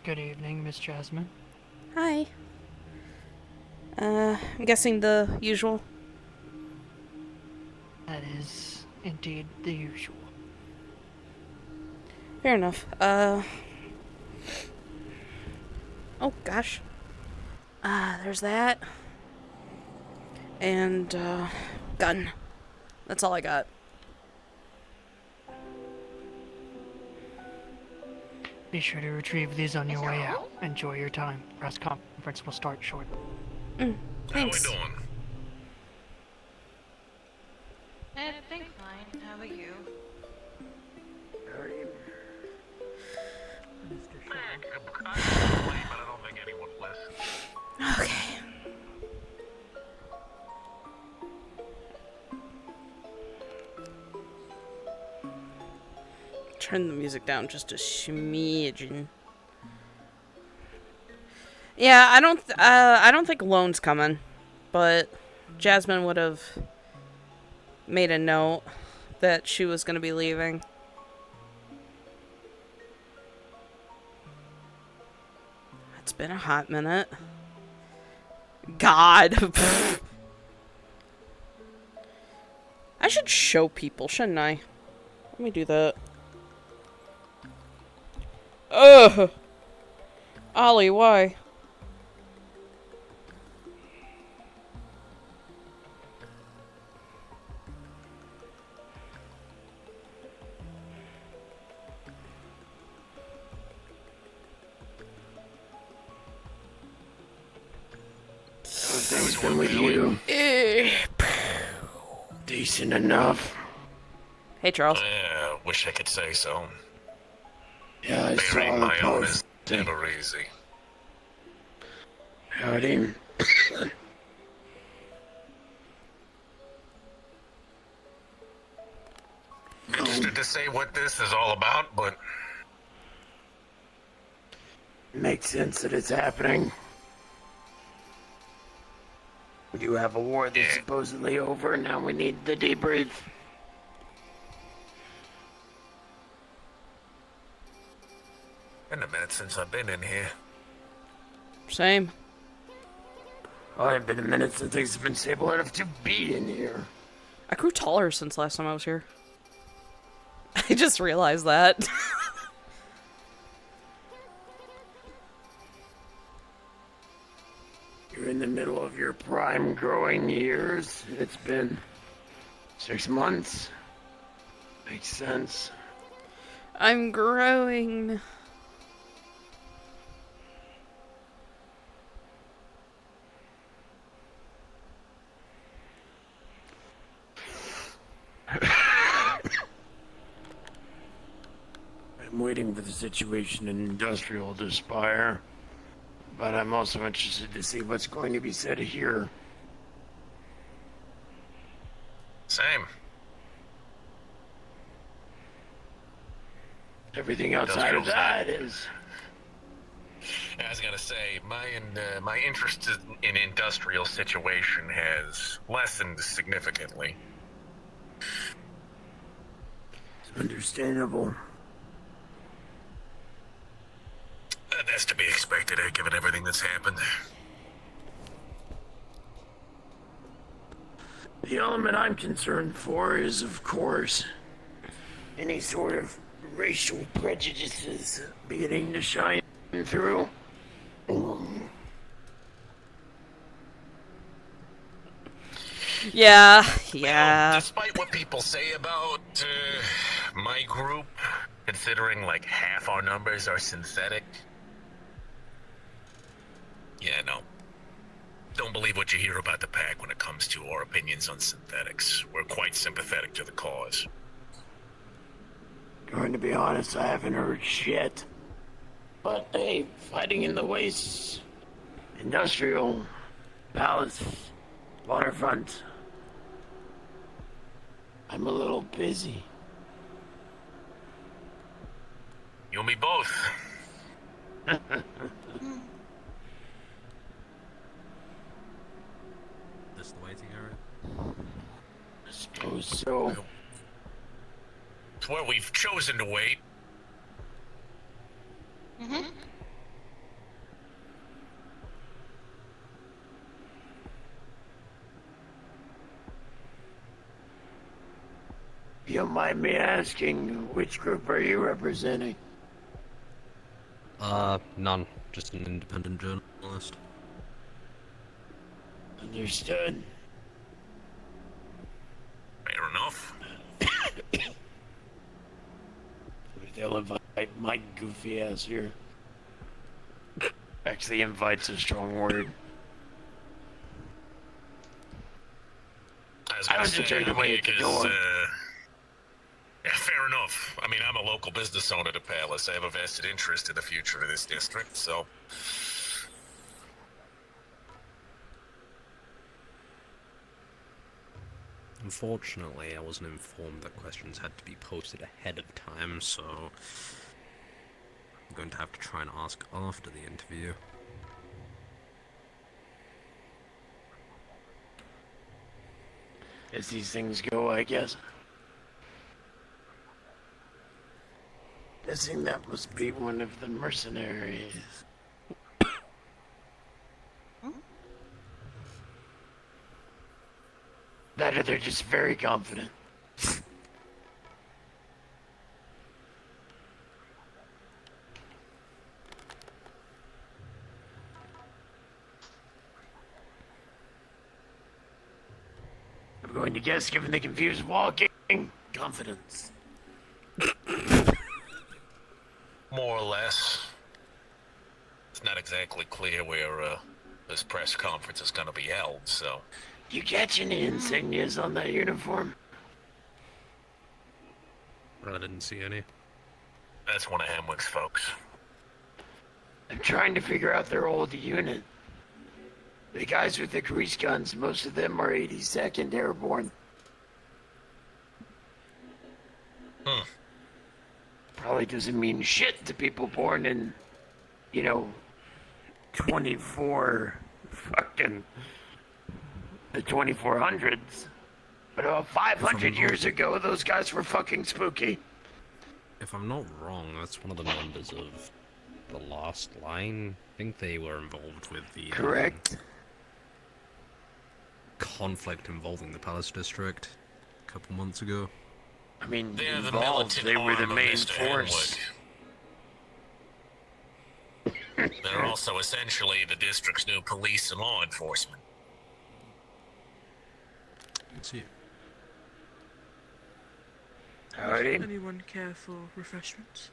Good evening, Miss Jasmine. Hi. I'm guessing the usual. That is indeed the usual. Fair enough. Oh gosh. There's that. And, gun. That's all I got. Be sure to retrieve these on your way out. Enjoy your time. Press conference will start shortly. Thanks. How we doing? I think fine. How about you? I complain, but I don't think anyone listens. Okay. Turn the music down just a smidgen. Yeah, I don't think Lone's coming, but Jasmine would have made a note that she was going to be leaving. It's been a hot minute. God. I should show people, shouldn't I? Let me do that. Ugh. Ollie, why? Things been with you? Decent enough. Hey, Charles. Yeah, wish I could say so. Yeah, I saw Burying the my own is post. never easy. Howdy. Interested to say what this is all about, but Makes sense that it's happening. We do have a war that's supposedly over, and now we need the debrief. been a minute since I've been in here. Same. Oh, it's been a minute since things have been stable enough to be in here. I grew taller since last time I was here. I just realized that. You're in the middle of your prime growing years. It's been 6 months. Makes sense. I'm growing. I'm waiting for the situation in industrial to spire, but I'm also interested to see what's going to be said here. Same. Everything outside of that is... I was gonna say, my interest in industrial situation has lessened significantly. It's understandable. That's to be expected, given everything that's happened. The element I'm concerned for is, of course, any sort of racial prejudices beginning to shine through. Yeah. Despite what people say about my group, considering like half our numbers are synthetic. Yeah, no. Don't believe what you hear about the pack when it comes to our opinions on synthetics. We're quite sympathetic to the cause. Going to be honest, I haven't heard shit. But hey, fighting in the wastes, industrial, palace, waterfront. I'm a little busy. You and me both. This the waiting area? I suppose so. It's where we've chosen to wait. don't mind me asking, which group are you representing? None. Just an independent journalist. Understood. Fair enough. They'll invite my goofy ass here. Actually, invite's a strong word. I was turned away at the door. Yeah, fair enough. I mean, I'm a local business owner to Palace. I have a vested interest in the future of this district, so... Unfortunately, I wasn't informed that questions had to be posted ahead of time, so... I'm going to have to try and ask after the interview. As these things go, I guess. Guessing that must be one of the mercenaries. That or they're just very confident. I'm going to guess, given the confused walking, confidence. More or less. It's not exactly clear where, this press conference is gonna be held, so... You catch any insignias on that uniform? I didn't see any. That's one of Hemwick's folks. I'm trying to figure out their old unit. The guys with the grease guns, most of them are 82nd Airborne. Probably doesn't mean shit to people born in, the 2400s. But about 500 years ago, those guys were fucking spooky. If I'm not wrong, that's one of the members of the last line. I think they were involved with the... Correct. conflict involving the Palace District a couple months ago. I mean, They're the involved, militant they were the arm of main Mr. force. Henwick. They're also essentially the district's new police and law enforcement. Let's see. Howdy. Anyone care for refreshments?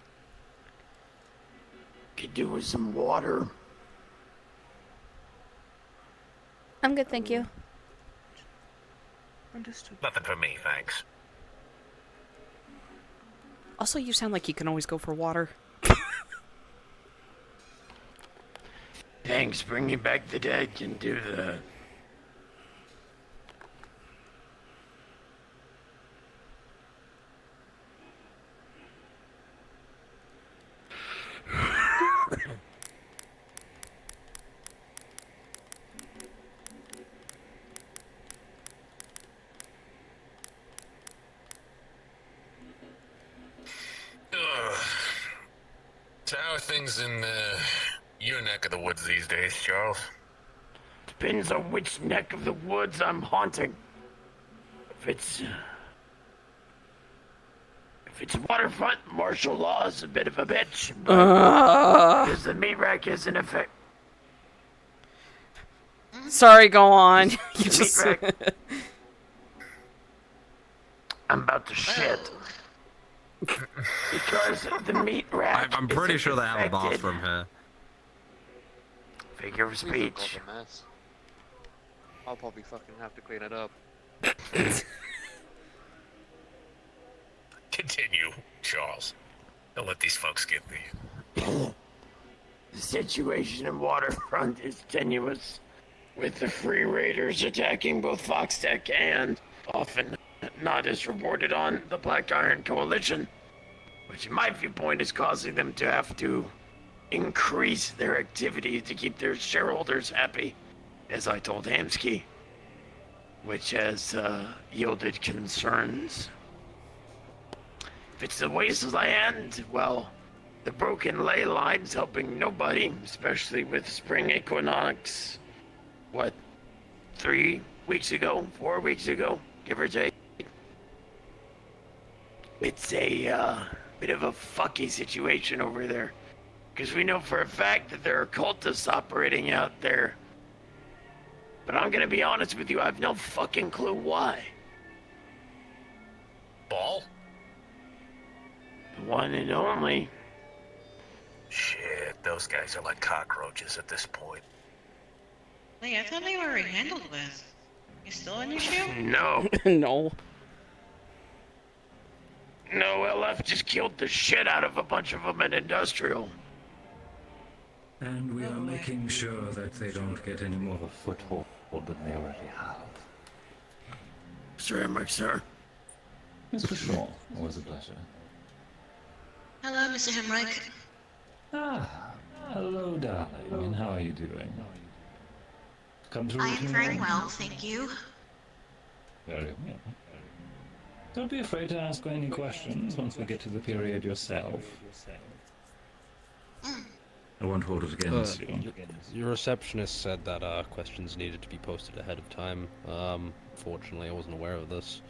Could do with some water. I'm good, thank you. Understood. Nothing for me, thanks. Also, you sound like you can always go for water. Thanks, bringing back the dead can do that. So how are things in, your neck of the woods these days, Charles? Depends on which neck of the woods I'm haunting. If it's waterfront, martial law is a bit of a bitch. Because the meat rack is in effect. Sorry, go on. You The just... meat rack. I'm about to shit. Because the meat rack. I'm pretty is sure they have a infected. bathroom here. Figure of speech. A mess. I'll probably fucking have to clean it up. Continue, Charles. Don't let these folks get me. The situation in Waterfront is tenuous, with the Free Raiders attacking both Foxtech and, often not as reported on, the Black Iron Coalition, which in my viewpoint is causing them to have to increase their activity to keep their shareholders happy, as I told Hamsky, which has yielded concerns. If it's the wasteland, well, the broken ley line's helping nobody, especially with spring equinox. 3 weeks ago, 4 weeks ago, give or take. it's a bit of a fucky situation over there. Because we know for a fact that there are cultists operating out there. But I'm gonna be honest with you, I have no fucking clue why. Ball? The one and only. Shit, those guys are like cockroaches at this point. Wait, I thought they were already handled with. You still an issue? No. No. No, LF just killed the shit out of a bunch of them in industrial. And we are making sure that they don't get any more of a foothold than they already have. Sir Emmerich, sir. Mr. Shaw, always a pleasure. Hello, Mr. Hemrick. Ah, hello, darling. And how are you doing? Come to I am very well, thank you. Very well. Don't be afraid to ask any questions once we get to the period yourself. I won't hold it against you. Your receptionist said that questions needed to be posted ahead of time. Fortunately, I wasn't aware of this.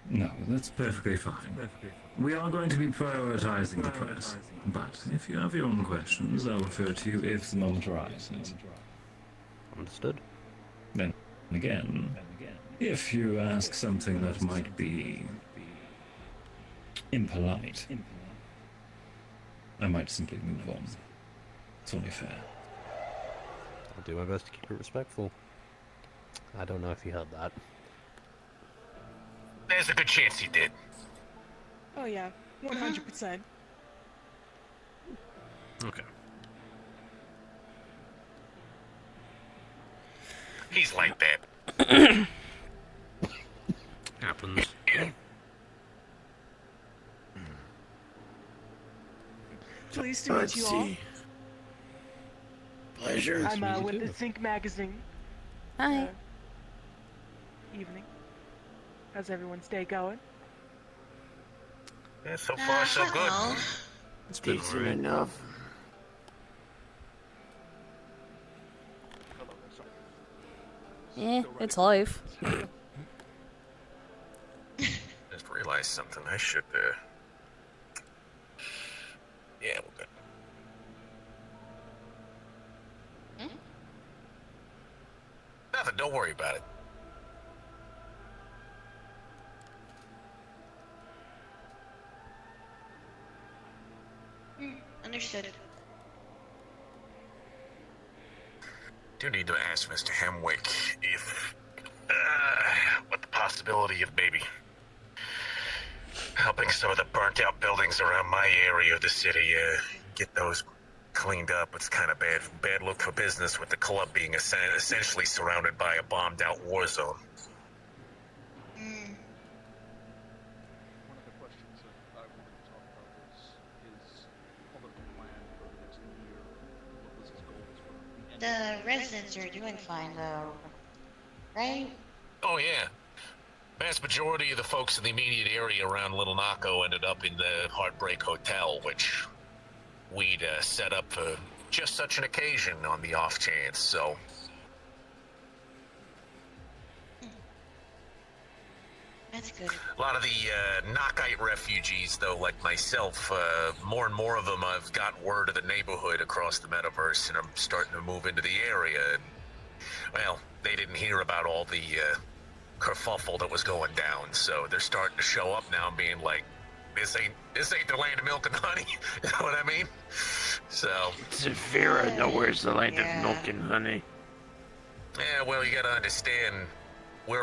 No, that's perfectly fine. We are going to be prioritizing the press, but if you have your own questions, I'll refer to you if the moment arises. Understood. Then again, if you ask something that might be impolite, I might simply move on. It's only fair. I'll do my best to keep it respectful. I don't know if you heard that. There's a good chance he did. Oh yeah, 100%. Okay. He's like that. Happens. Pleased to meet you all. Pleasure. I'm with the Sync magazine. Hi. Evening. How's everyone's day going? Yeah, so far so hello. good. It's been Decent alright. enough. Yeah, it's life. Just realized something. I should, yeah, we're good. Nothing, don't worry about it. Understood. Do need to ask Mr. Hemwick if, what the possibility of maybe helping some of the burnt out buildings around my area of the city, get those cleaned up. It's kind of bad look for business with the club being essentially surrounded by a bombed out war zone. One of the questions that I wanted to talk about was his political plan for the next year. What was his goals for the end? The residents are doing fine, though. Right? Oh yeah. Vast majority of the folks in the immediate area around Little Naco ended up in the Heartbreak Hotel, which we'd set up for just such an occasion on the off chance, so... That's good. A lot of the Nakite refugees, though, like myself, more and more of them have got word of the neighborhood across the metaverse and are starting to move into the area. And, well, they didn't hear about all the kerfuffle that was going down, so they're starting to show up now and being like, this ain't the land of milk and honey. You know what I mean? So... Zafira, nowhere's the land Yeah. of milk and honey. Yeah, well, you gotta understand, we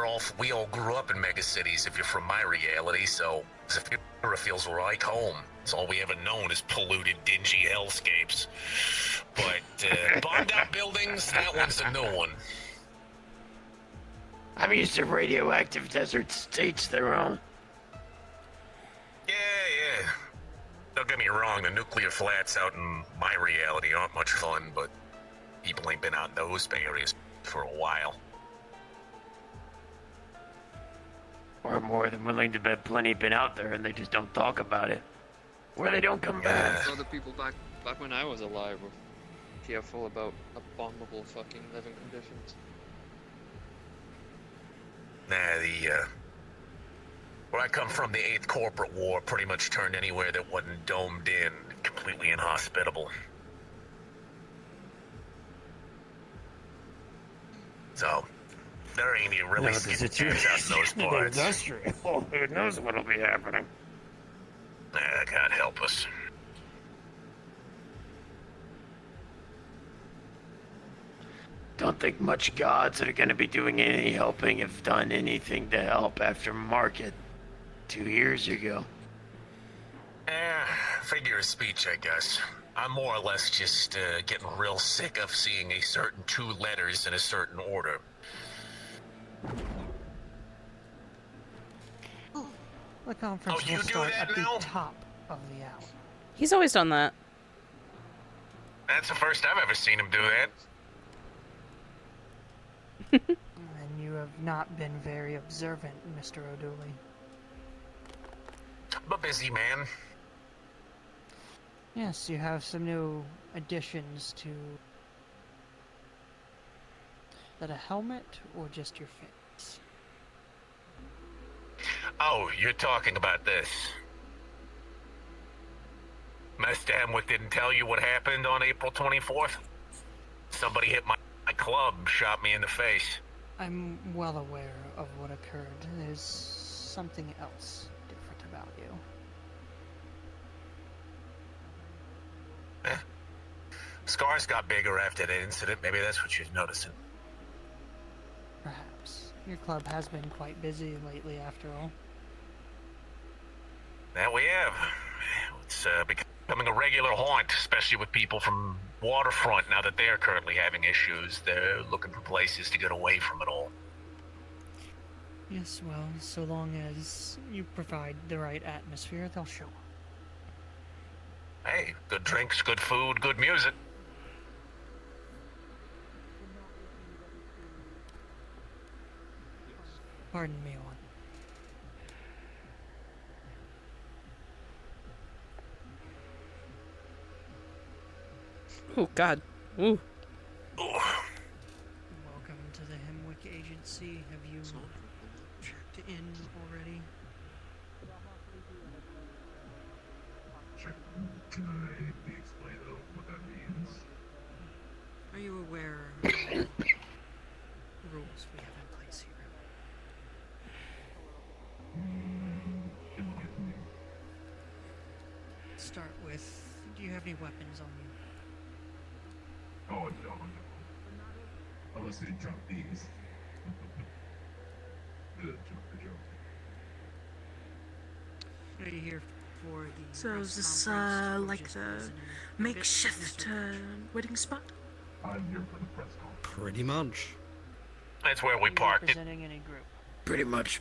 all grew up in megacities if you're from my reality, so Zafira feels like home. It's all we ever known is polluted, dingy hellscapes. But bombed out buildings, that one's a new one. I'm used to radioactive desert states their own. Yeah. Don't get me wrong, the nuclear flats out in my reality aren't much fun, but people ain't been out in those areas for a while. Or more than willing to bet plenty been out there and they just don't talk about it. Or they don't come back. So the people back when I was alive were careful about abominable fucking living conditions. Nah, Where I come from, the 8th Corporate War pretty much turned anywhere that wasn't domed in completely inhospitable. So, there ain't any really Now, the skipping chance out in those situation parts. industrial. Who knows what'll be happening? God help us. Don't think much gods are gonna be doing any helping if done anything to help after Market 2 years ago. Figure of speech, I guess. I'm more or less just getting real sick of seeing a certain 2 letters in a certain order. The conference you will do start that at now? the top of the hour. He's always done that. That's the first I've ever seen him do that. And you have not been very observant, Mr. O'Dooley. I'm a busy man. Yes, you have some new additions to... Is that a helmet or just your face? Oh, you're talking about this. Mr. Hemwick didn't tell you what happened on April 24th? Somebody hit my club, shot me in the face. I'm well aware of what occurred. There's something else different about you. Scars got bigger after that incident. Maybe that's what you're noticing. Perhaps. Your club has been quite busy lately, after all. That we have. It's becoming a regular haunt, especially with people from Waterfront now that they're currently having issues. They're looking for places to get away from it all. Yes, well, so long as you provide the right atmosphere, they'll show up. Hey, good drinks, good food, good music. Pardon me, one. Oh, God. Ooh. Welcome to the Hemwick Agency. Have you checked in already? Can I explain what that means? Are you aware of the rules we have in place here? Start with, do you have any weapons on you? Oh, no. Unless they drop these. The joke. Are you here for the So press is this conference, or like just the as an makeshift exhibit? wedding spot? I'm here for the press conference. Pretty much. That's where Are we you parked it. representing any group? Pretty much.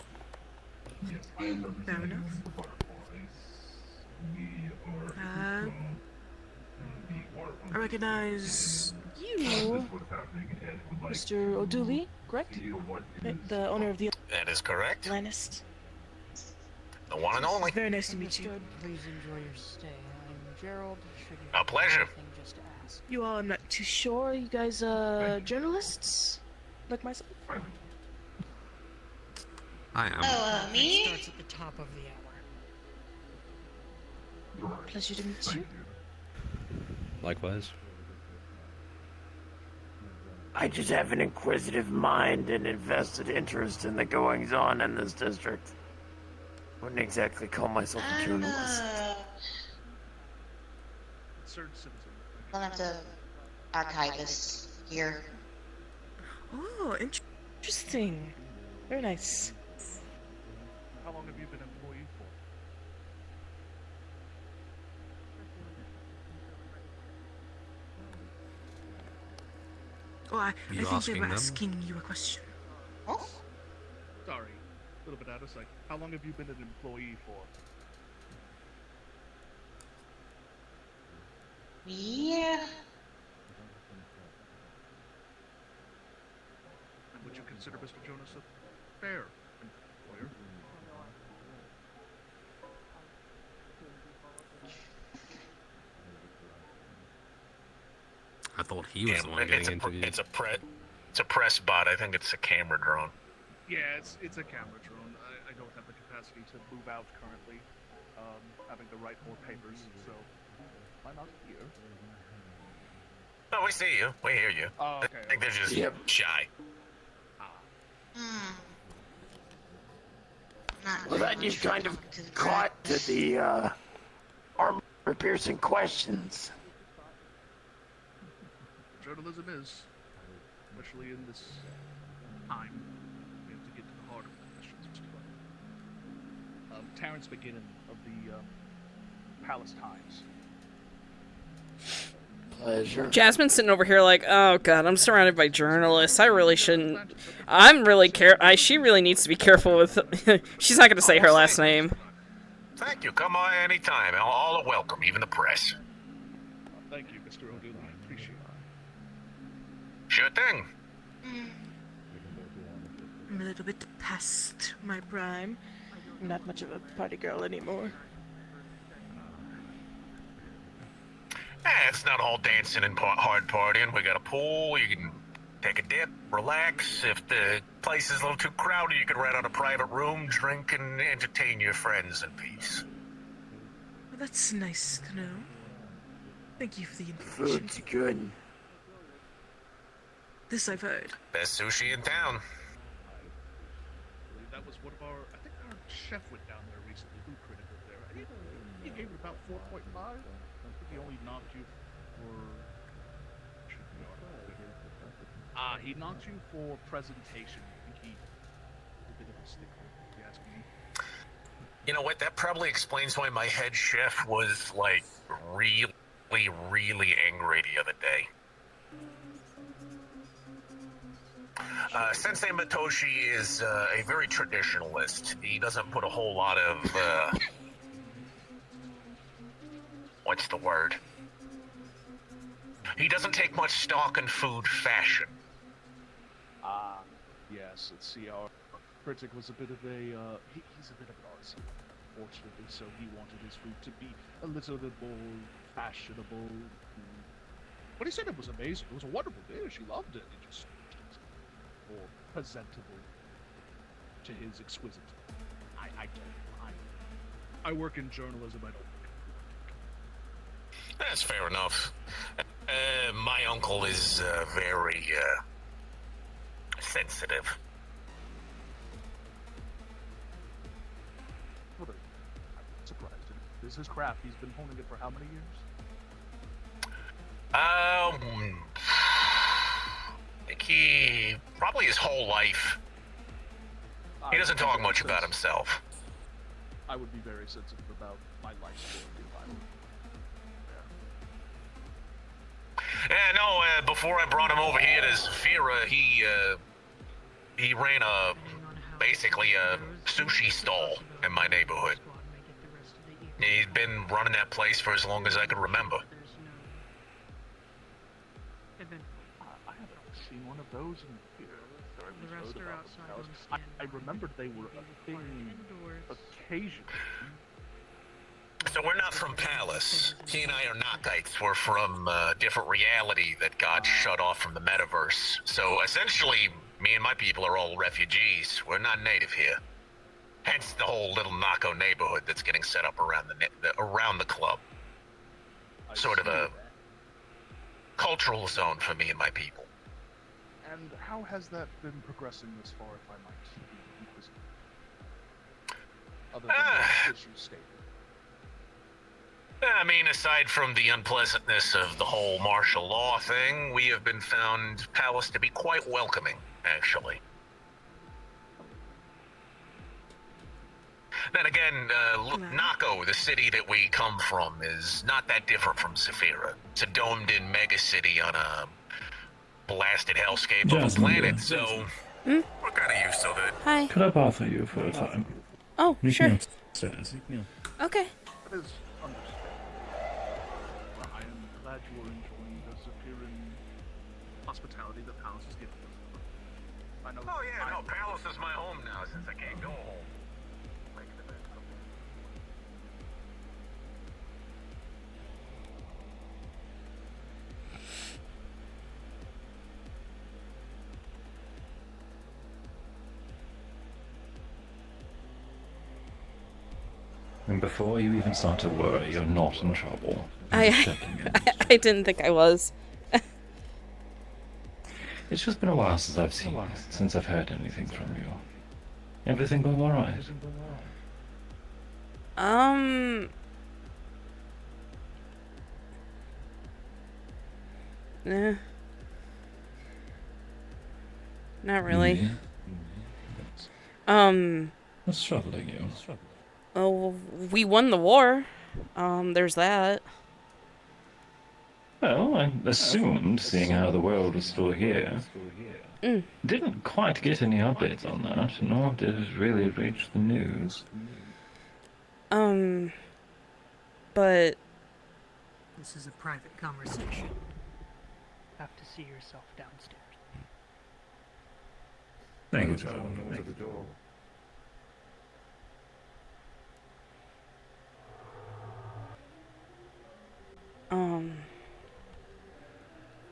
Yes, I am Fair representing enough. the butterflies. We are Uh, from the waterfront. I recognize you, This is what's happening and would like Mr. O'Dooley, correct? to see what is The owner of the That is correct. Atlantis. The one and only. Very nice to meet you. Understood. Please enjoy your stay. I'm Gerald. Should you A have pleasure. anything, just ask. You all, I'm not too sure. You guys, journalists? Like myself? I am. Oh, me? Starts at the top of the hour. Pleasure to meet you. Likewise. I just have an inquisitive mind and invested interest in the goings-on in this district. Wouldn't exactly call myself a journalist. Third citizen. One of the archivists here. Oh, interesting. Very nice. How long have you been employed for? Oh, I You think they asking were them? asking you a question. Oh? Sorry, a little bit out of sight. How long have you been an employee for? Yeah. And would you consider Mr. Jonas a fair employer? I thought he was the one getting interviewed. It's a press bot. I think it's a camera drone. Yeah, it's a camera drone. I don't have the capacity to move out currently. Having to write more papers, so why not here? Oh, we see you. We hear you. Oh, okay. I think they're just Yep. shy. Hmm. Not Well, very that you much kind of talk to the caught to practice. the armor-piercing questions. Journalism is, especially in this time, we have to get to the heart of the questions. Terrence McGinnon of the Palace Times. Pleasure. Jasmine's sitting over here like, oh god, I'm surrounded by journalists. I really shouldn't. I'm really she really needs to be careful with. She's not going to say her last name. Thank you. Come on anytime. All are welcome, even the press. Thank you, Mr. O'Doon. I appreciate it. Sure thing. I'm a little bit past my prime. I'm not much of a party girl anymore. It's not all dancing and hard partying. We got a pool. You can take a dip, relax. If the place is a little too crowded, you can rent out a private room, drink, and entertain your friends in peace. Well, that's nice to know. Thank you for the information. Food's good. This I've heard. Best sushi in town. That was one of our. I think our chef went down there recently. Who critical there? He gave it about 4.5. I think he only knocked you for. He knocked you for presentation. I think he did a bit of a stickler, if you ask me. You know what? That probably explains why my head chef was like really, really angry the other day. Sensei Matoshi is a very traditionalist. He doesn't put a whole lot of, what's the word? He doesn't take much stock in food fashion. Yes, let's see, our critic was a bit of a, he's a bit of an artsy, fortunately, so he wanted his food to be a little bit more fashionable. But he said it was amazing. It was a wonderful dish. He loved it. It just more presentable to his exquisite. I work in journalism. I don't. That's fair enough. My uncle is very sensitive. I'm surprised. This is his craft. He's been honing it for how many years? I think he probably his whole life. He doesn't talk much about himself. I would be very sensitive about my life story if I were there. Yeah, no. Before I brought him over here to Zafira, he ran basically a sushi stall in my neighborhood. He's been running that place for as long as I can remember. I haven't seen one of those in here. The rest are outside. I remembered they were a thing occasionally. So we're not from Palace. He and I are Knockites. We're from a different reality that got shut off from the metaverse. So essentially, me and my people are all refugees. We're not native here. Hence the whole little Nako neighborhood that's getting set up around around the club. Sort of a cultural zone for me and my people. And how has that been progressing this far, if I might be inquisitive? Other than the issue stated. I mean, aside from the unpleasantness of the whole martial law thing, we have been found Palace to be quite welcoming, actually. Then again, Nako, the city that we come from, is not that different from Zafira. It's a domed-in megacity on a blasted hellscape of a planet, so we're kind of used to it. Hi. Could I bother you for a time? Oh, You sure. can upstairs. Okay. That is understandable. I am glad you are enjoying the Zafiran hospitality the Palace is giving us. I know. Oh yeah, no, Palace is my home now since I can't go home. And before you even start to worry, you're not in trouble. I'm just checking in. I didn't think I was. It's just been a while since since I've heard anything from you. Everything going alright? Nah. Not really. What's troubling you? Oh, we won the war. There's that. Well, I assumed, seeing how the world was still here. Didn't quite get any updates on that, nor did it really reach the news. But This is a private conversation. Have to see yourself downstairs. Thank you, Joe. Thank you.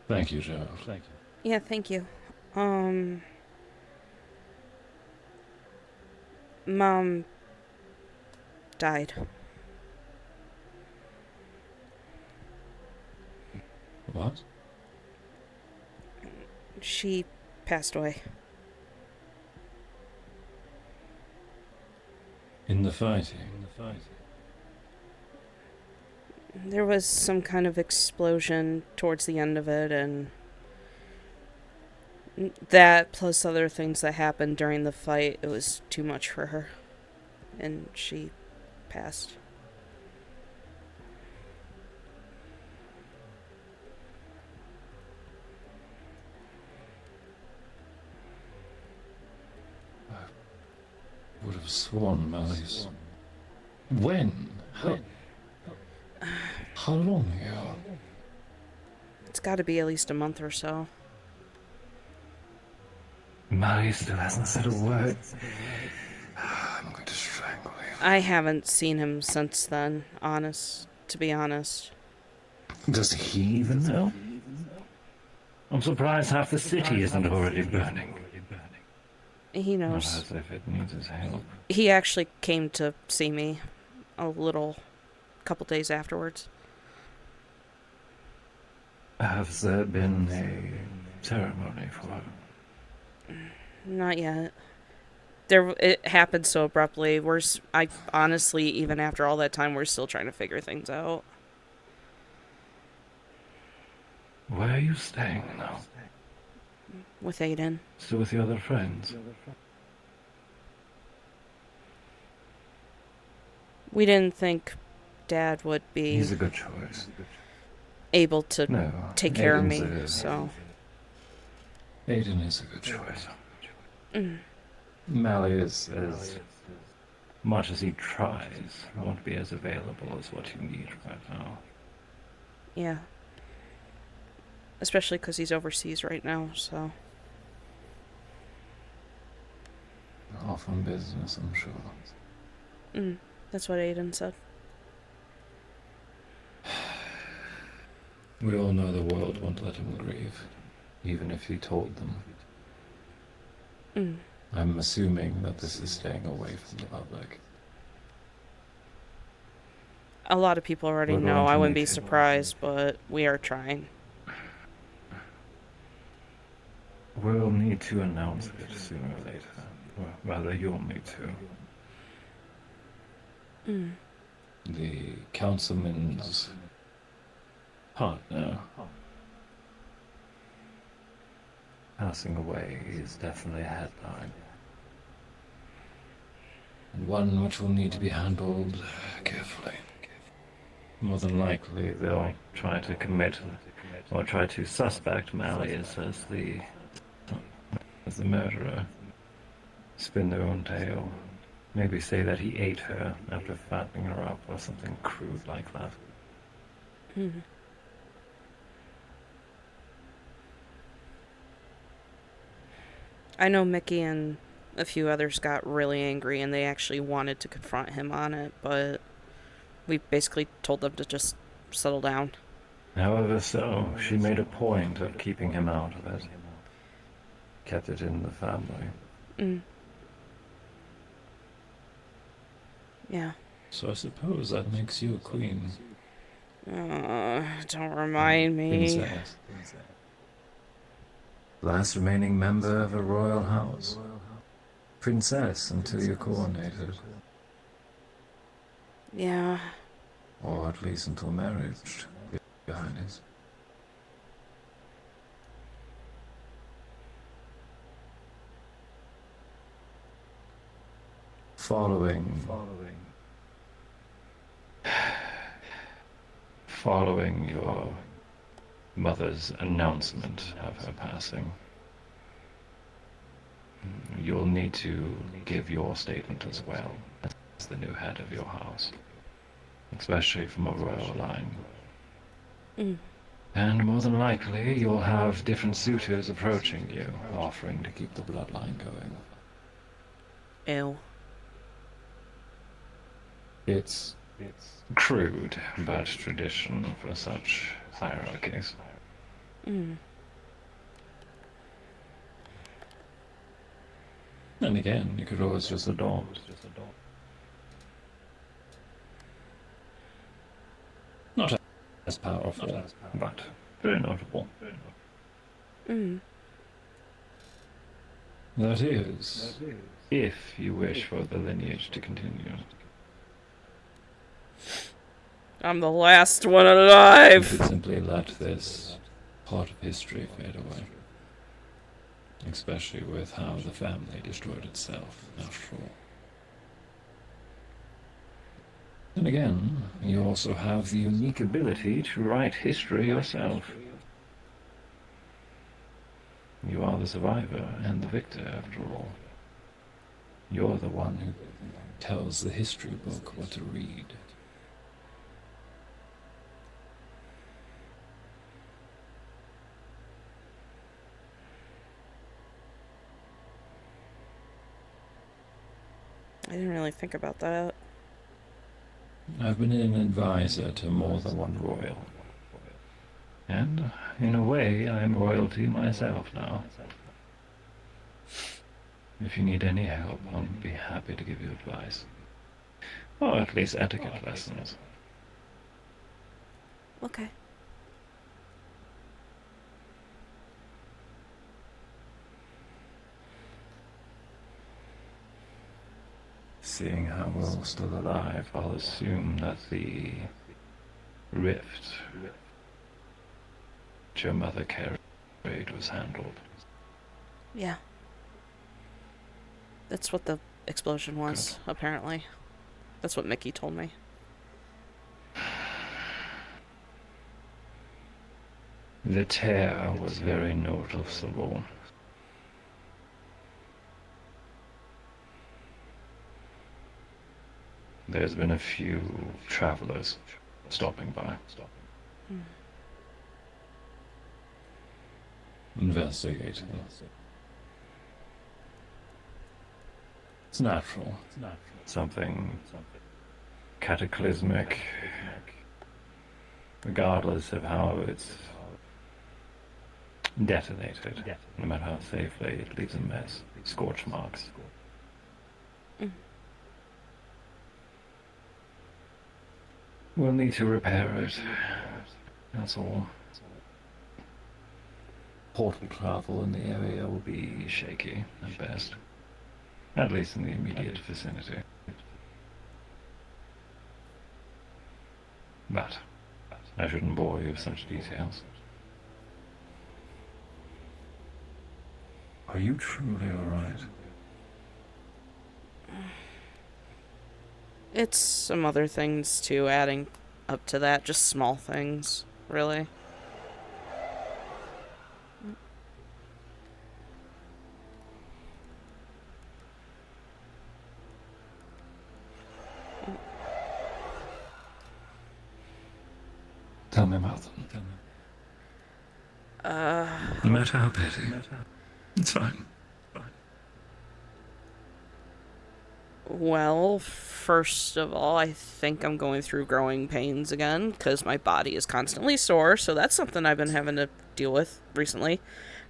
Thank you, Joe. Thank you. yeah, thank you. Mom died. What? She passed away. In the fighting? There was some kind of explosion towards the end of it, and that plus other things that happened during the fight, it was too much for her. And she passed. Would have sworn Malice. When? How long ago? It's got to be at least a month or so. Malice still hasn't said a word. I'm going to strangle him. I haven't seen him since then, to be honest. Does he even know? I'm surprised half the city isn't already burning. He Not knows. as if it needs his help. He actually came to see me couple days afterwards. Has there been a ceremony for him? Not yet. It happened so abruptly. I honestly, even after all that time, we're still trying to figure things out. Where are you staying now? With Aiden. Still with the other friends? We didn't think Dad would be He's a good choice. able to take care of me, so... Aiden is a good choice. Mally is, as much as he tries, won't be as available as what you need right now. Yeah. Especially because he's overseas right now, so... Off on business, I'm sure. That's what Aiden said. We all know the world won't let him grieve, even if he told them. I'm assuming that this is staying away from the public. A lot of people already know. I wouldn't be surprised, but we are trying. We'll need to announce it sooner or later. Or rather, you'll need to. The councilman's partner passing away is definitely a headline. And one which will need to be handled carefully. More than likely, they'll try to commit or try to suspect Malleus as the murderer. Spin their own tale. Maybe say that he ate her after fattening her up or something crude like that. I know Mickey and a few others got really angry and they actually wanted to confront him on it, but we basically told them to just settle down. However so, she made a point of keeping him out of it. Kept it in the family. Yeah. So I suppose that makes you a queen. Don't remind me. Princess. Last remaining member of a royal house. Princess until you're coronated. Yeah. Or at least until marriage, Your Highness. Following your mother's announcement of her passing, you'll need to give your statement as well as the new head of your house, especially from a royal line. And more than likely, you'll have different suitors approaching you, offering to keep the bloodline going. Ew. It's crude, but tradition for such hierarchies. And again, you could always just adopt. Not as powerful, but very notable. That is, if you wish for the lineage to continue. I'm the last one You alive. could simply let this part of history fade away. Especially with how the family destroyed itself, after all. And again, you also have the unique ability to write history yourself. You are the survivor and the victor, after all. You're the one who tells the history book what to read. I didn't really think about that. I've been an advisor to more than one royal. And, in a way, I'm royalty myself now. If you need any help, I'll be happy to give you advice. Or at least etiquette lessons. Okay. Seeing how we're all still alive, I'll assume that the rift that your mother carried was handled. Yeah. That's what the explosion was, apparently. That's what Mickey told me. The tear was very noticeable. There's been a few travelers stopping by. Investigating. It's natural. Something cataclysmic, regardless of how it's detonated. No matter how safely, it leaves a mess, scorch marks. We'll need to repair it. That's all. Portal travel in the area will be shaky at best. At least in the immediate vicinity. But I shouldn't bore you with such details. Are you truly alright? It's some other things too, adding up to that. Just small things, really. Tell me about them. No matter how petty. It's fine. Well, first of all, I think I'm going through growing pains again, because my body is constantly sore, so that's something I've been having to deal with recently.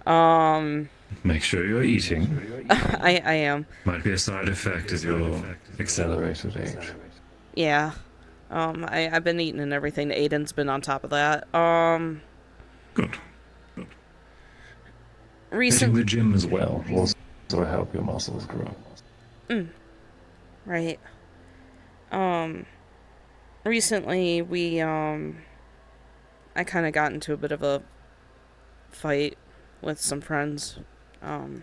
Make sure you're eating. I am. Might be a side effect of your accelerated age. Yeah. I've been eating and everything. Aiden's been on top of that. Good. Hitting Recent. the gym as well will also help your muscles grow. Right. Recently I kind of got into a bit of a fight with some friends. Over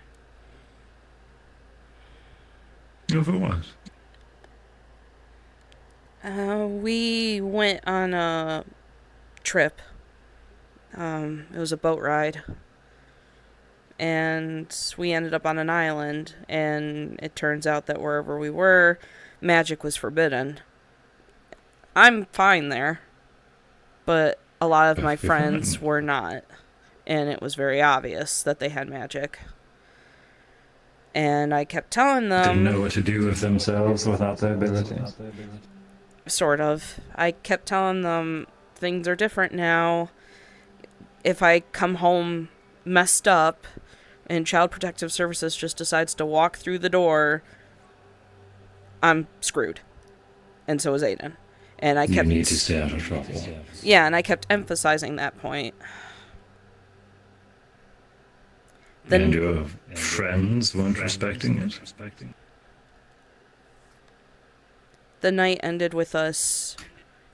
what? We went on a trip. It was a boat ride. And we ended up on an island, and it turns out that wherever we were, magic was forbidden. I'm fine there, but a lot of my friends were not, and it was very obvious that they had magic. And I kept telling them... Didn't know what to do with themselves without their abilities. Sort of. I kept telling them, things are different now. If I come home messed up, and Child Protective Services just decides to walk through the door, I'm screwed. And so is Aiden. And I kept... You need to stay out of trouble. Yeah, and I kept emphasizing that point. Then, and your friends weren't respecting it? The night ended with us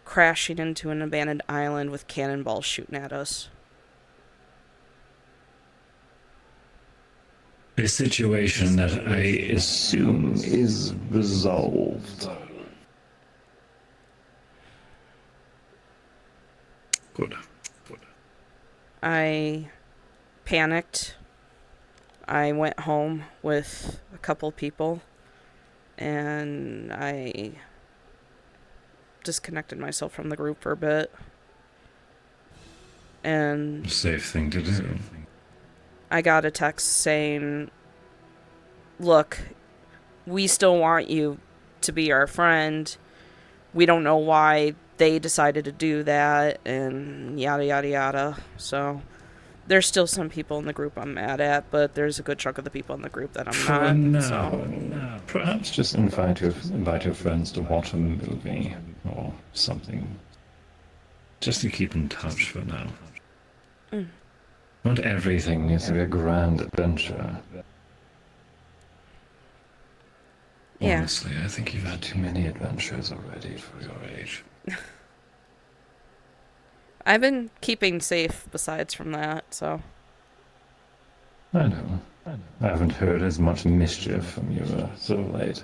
crashing into an abandoned island with cannonballs shooting at us. A situation that I assume is resolved. Good. I panicked. I went home with a couple people, and I disconnected myself from the group for a bit. And safe thing to do. I got a text saying, look, we still want you to be our friend. We don't know why they decided to do that, and yada yada yada. So there's still some people in the group I'm mad at, but there's a good chunk of the people in the group that I'm not. No. Perhaps just invite your friends to watch a movie or something. Just to keep in touch for now. Not everything needs to be a grand adventure. Yeah. Honestly, I think you've had too many adventures already for your age. I've been keeping safe besides from that, so. I know. I haven't heard as much mischief from you so late.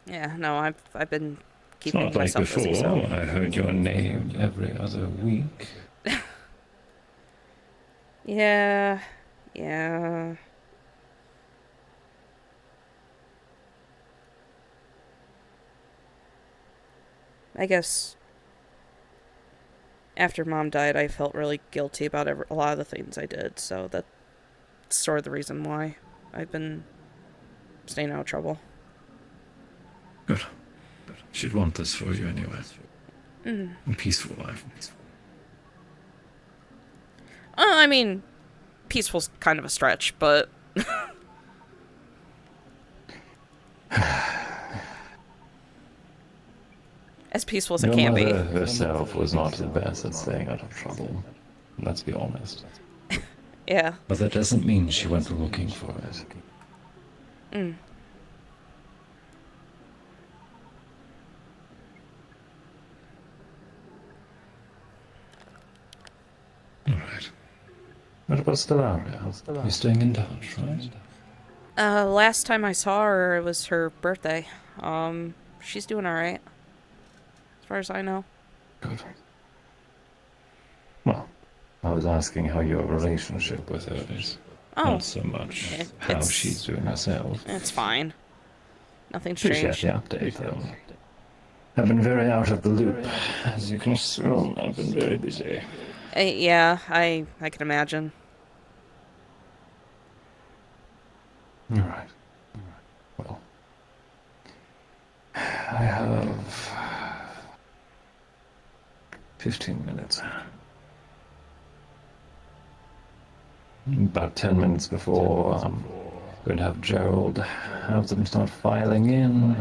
Yeah, no, I've been It's keeping not like myself before. busy, so. I heard your name every other week. Yeah. I guess after Mom died, I felt really guilty about a lot of the things I did, so that's sort of the reason why I've been staying out of trouble. Good. She'd want this for you anyway. A peaceful life. I mean, peaceful's kind of a stretch, but... as peaceful as it can be. Your mother herself was not the best at staying out of trouble. Let's be honest. Yeah. But that doesn't mean she went looking for it. Alright. What about Stellaria? You're staying in touch, right? Last time I saw her, it was her birthday. She's doing alright. As far as I know. Good. Well, I was asking how your relationship with her is. Oh. Not so much how she's doing herself. It's fine. Nothing's Appreciate changed. the update, though. I've been very out of the loop. As you can assume, I've been very busy. Yeah, I can imagine. Alright. Well, I have 15 minutes. About 10 minutes before I'm going to have Gerald have them start filing in.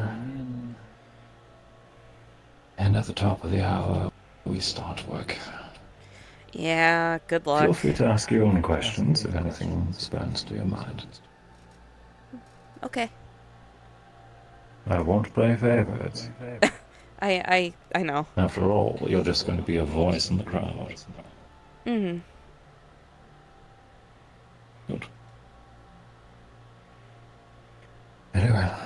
And at the top of the hour, we start work. Yeah, good luck. Feel free to ask your own questions if anything springs to your mind. Okay. I won't play favorites. I know. After all, you're just going to be a voice in the crowd. Mm-hmm. Good. Very well.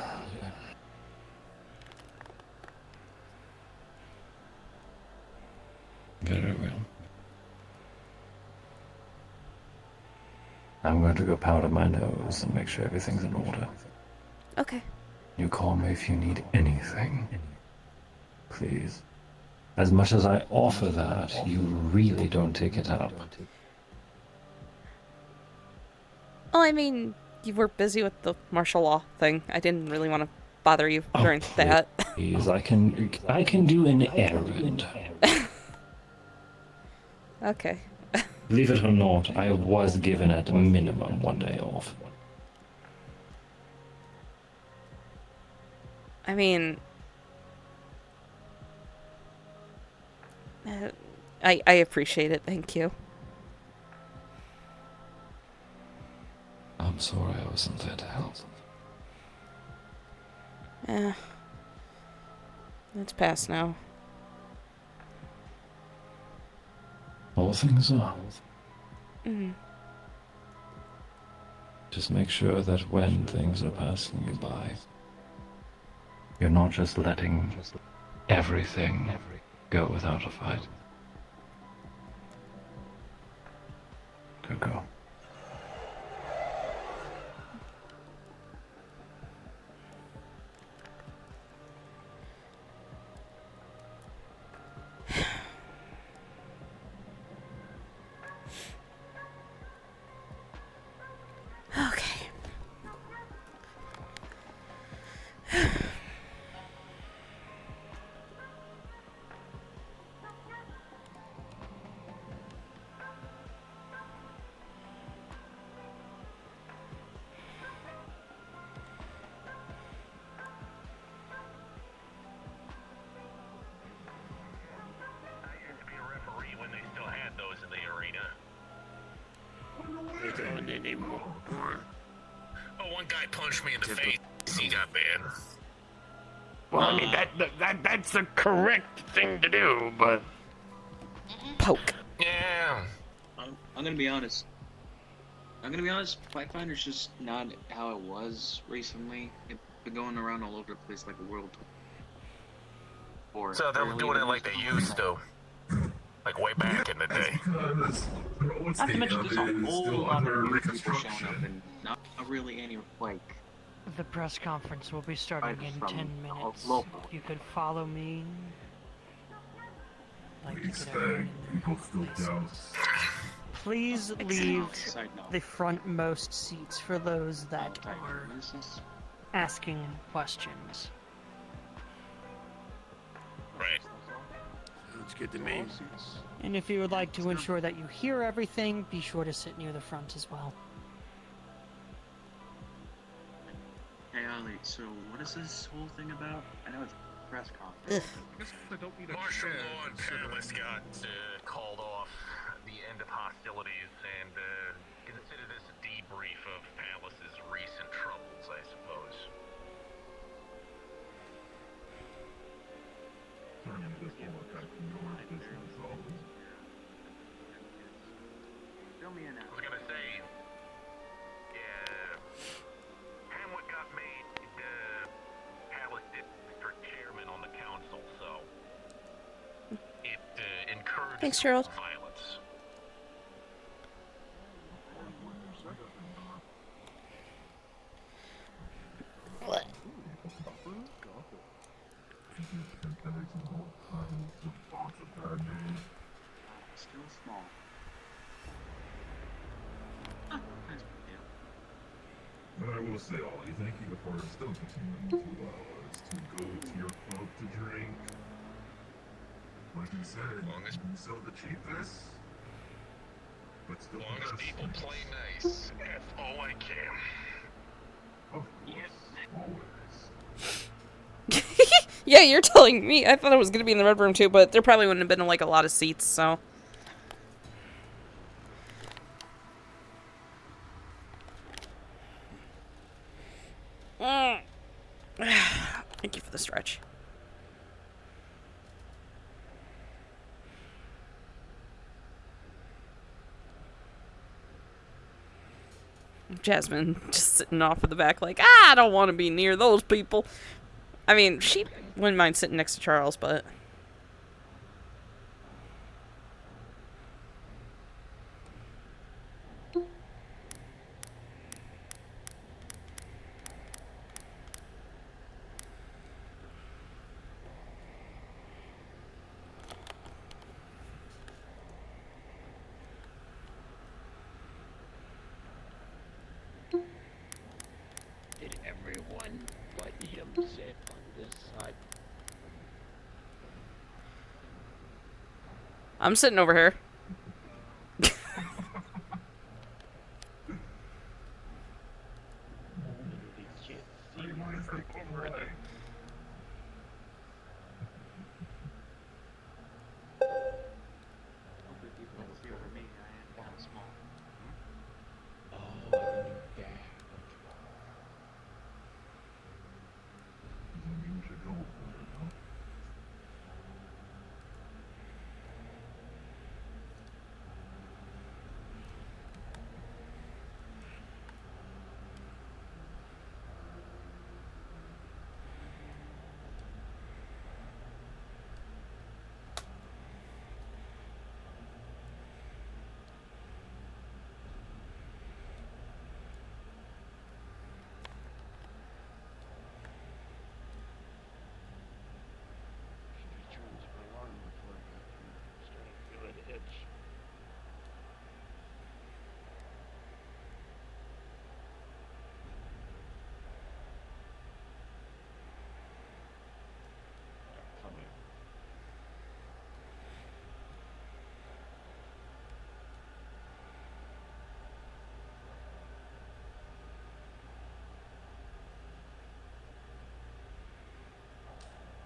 Very well. I'm going to go powder my nose and make sure everything's in order. Okay. You call me if you need anything. Please. As much as I offer that, you really don't take it up. Well, I mean, you were busy with the martial law thing. I didn't really want to bother you during that. Please, I can do an errand. Okay. Believe it or not, I was given at a minimum one day off. I mean, I appreciate it. Thank you. I'm sorry I wasn't there to help. Yeah. It's past now. All things are. Mm-hmm. Just make sure that when things are passing you by, you're not just letting everything go without a fight. Good girl. Okay. Oh, one guy punched me in the face. He got banned. Well, I mean, that's the correct thing to do, but... Poke. Yeah. I'm gonna be honest. Fight Finder's just not how it was recently. It's been going around all over the place like a world tour. So they're doing it like they used to. Like way back in the day. Not to mention there's a whole lot of new people showing up and not really any, like... The press conference will be starting in 10 minutes. Local. If you could follow me. I'd like to get everyone in their places. Please leave the frontmost seats for those that are asking questions. Right. Let's get the main. And if you would like to ensure that you hear everything, be sure to sit near the front as well. Hey, Ollie, so what is this whole thing about? I know it's a press conference. Martial law and Palace got called off the end of hostilities, and consider this a debrief of Palace's recent troubles, I suppose. Fill me in I was gonna say, yeah, Hamlet got made Palace district chairman on the council, so it encouraged Thanks, Gerald. violence. What? Still small. But I will say, Ollie, thank you for still continuing to allow us to go to your club to drink. Like you said, you sell the cheapest, but still As long the as best. people play nice, that's all I care. Of course, always. Yeah, you're telling me. I thought it was going to be in the red room too, but there probably wouldn't have been like a lot of seats, so. Thank you for the stretch. Jasmine just sitting off in the back like, I don't want to be near those people. I mean, she wouldn't mind sitting next to Charles, but... Did everyone let him sit on this side? I'm sitting over here.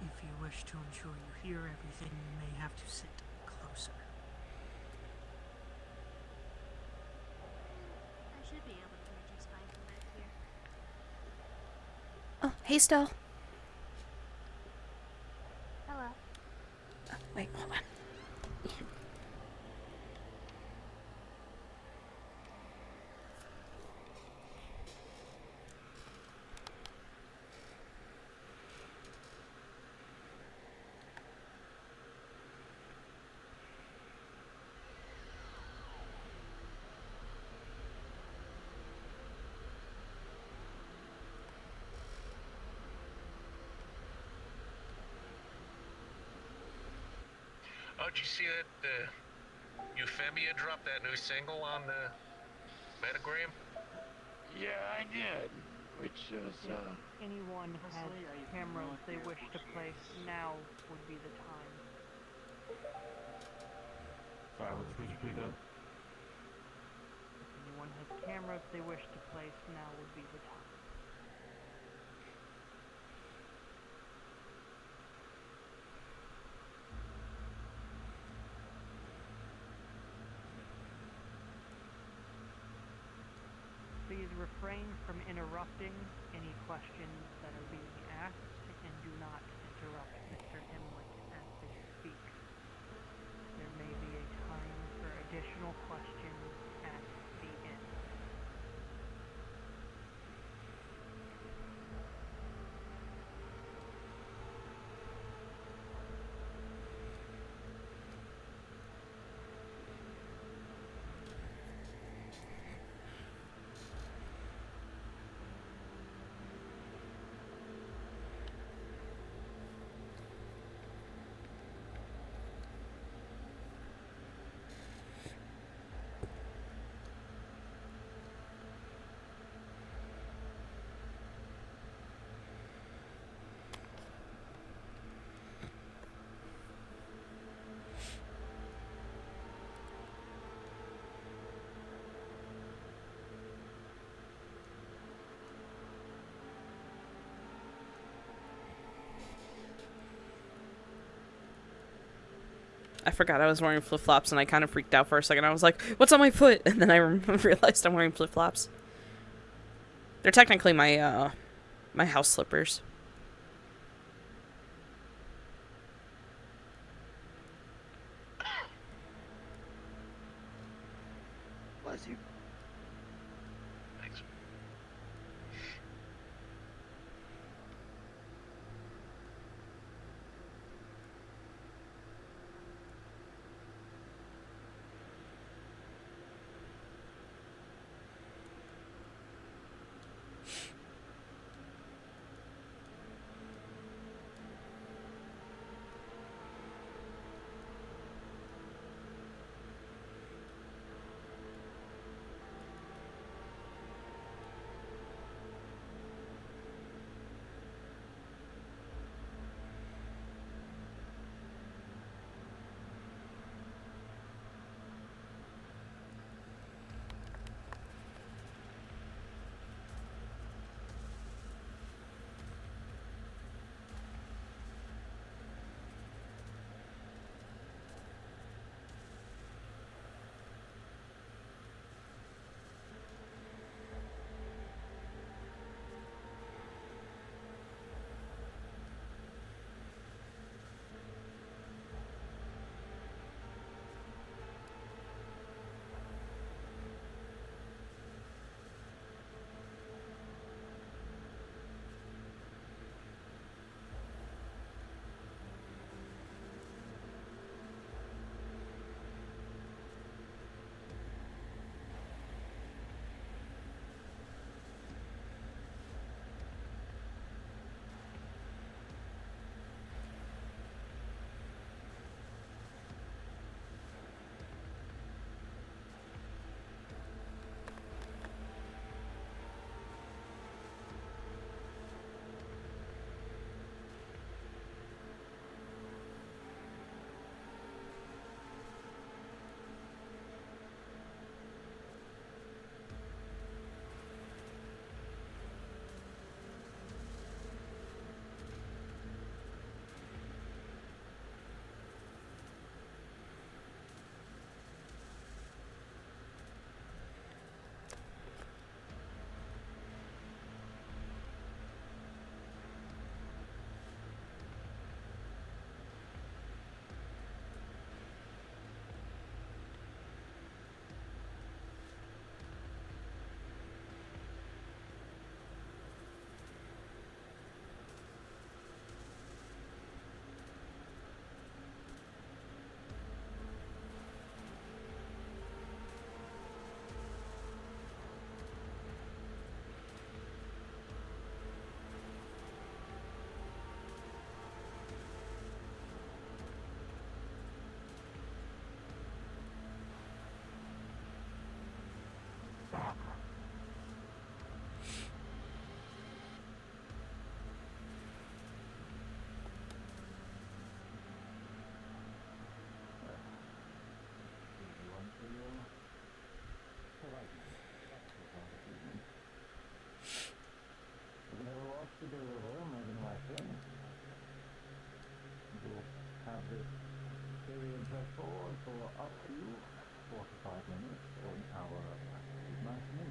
If you wish to ensure you hear everything, you may have to sit closer. I should be able to hear just fine from back here. Oh, hey, Stell. Hello. Wait, hold on. Oh, did you see that Euphemia dropped that new single on the Metagram? Yeah, I did. Which is, If anyone has cameras they wish to place, now would be the time. Silence, would you please up? If anyone has cameras they wish to place, now would be the time. Please refrain from interrupting any questions that are being asked, and do not interrupt Mr. Himlick as they speak. There may be a time for additional questions at the end. I forgot I was wearing flip-flops, and I kind of freaked out for a second. I was like, what's on my foot? And then I realized I'm wearing flip-flops. They're technically my, my house slippers. Bless you. Thanks. Have this period pressed forward for up to 45 minutes or an hour maximum,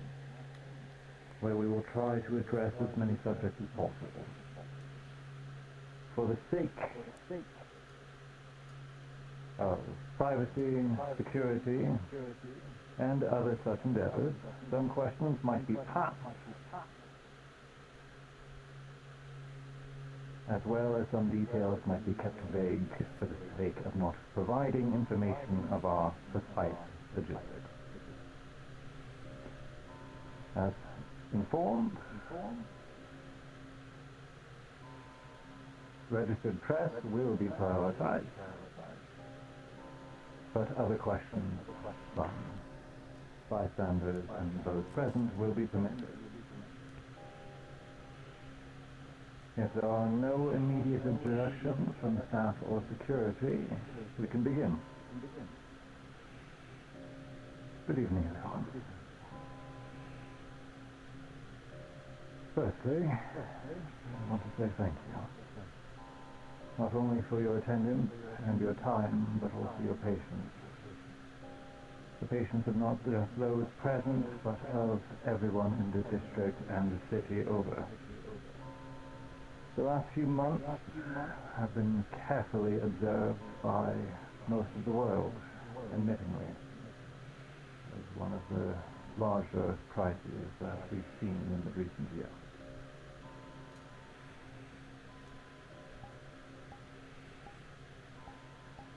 where we will try to address as many subjects as possible. For the sake of privacy, security, and other such endeavors, some questions might be passed, as well as some details might be kept vague for the sake of not providing information of our precise logistics. As informed, registered press will be prioritized, but other questions from bystanders and those present will be permitted. If there are no immediate objections from staff or security, we can begin. Good evening, everyone. Firstly, I want to say thank you. not only for your attendance and your time, but also your patience. The patience of not just those present, but of everyone in the district and the city over. The last few months have been carefully observed by most of the world, admittingly, as one of the larger crises that we've seen in the recent years.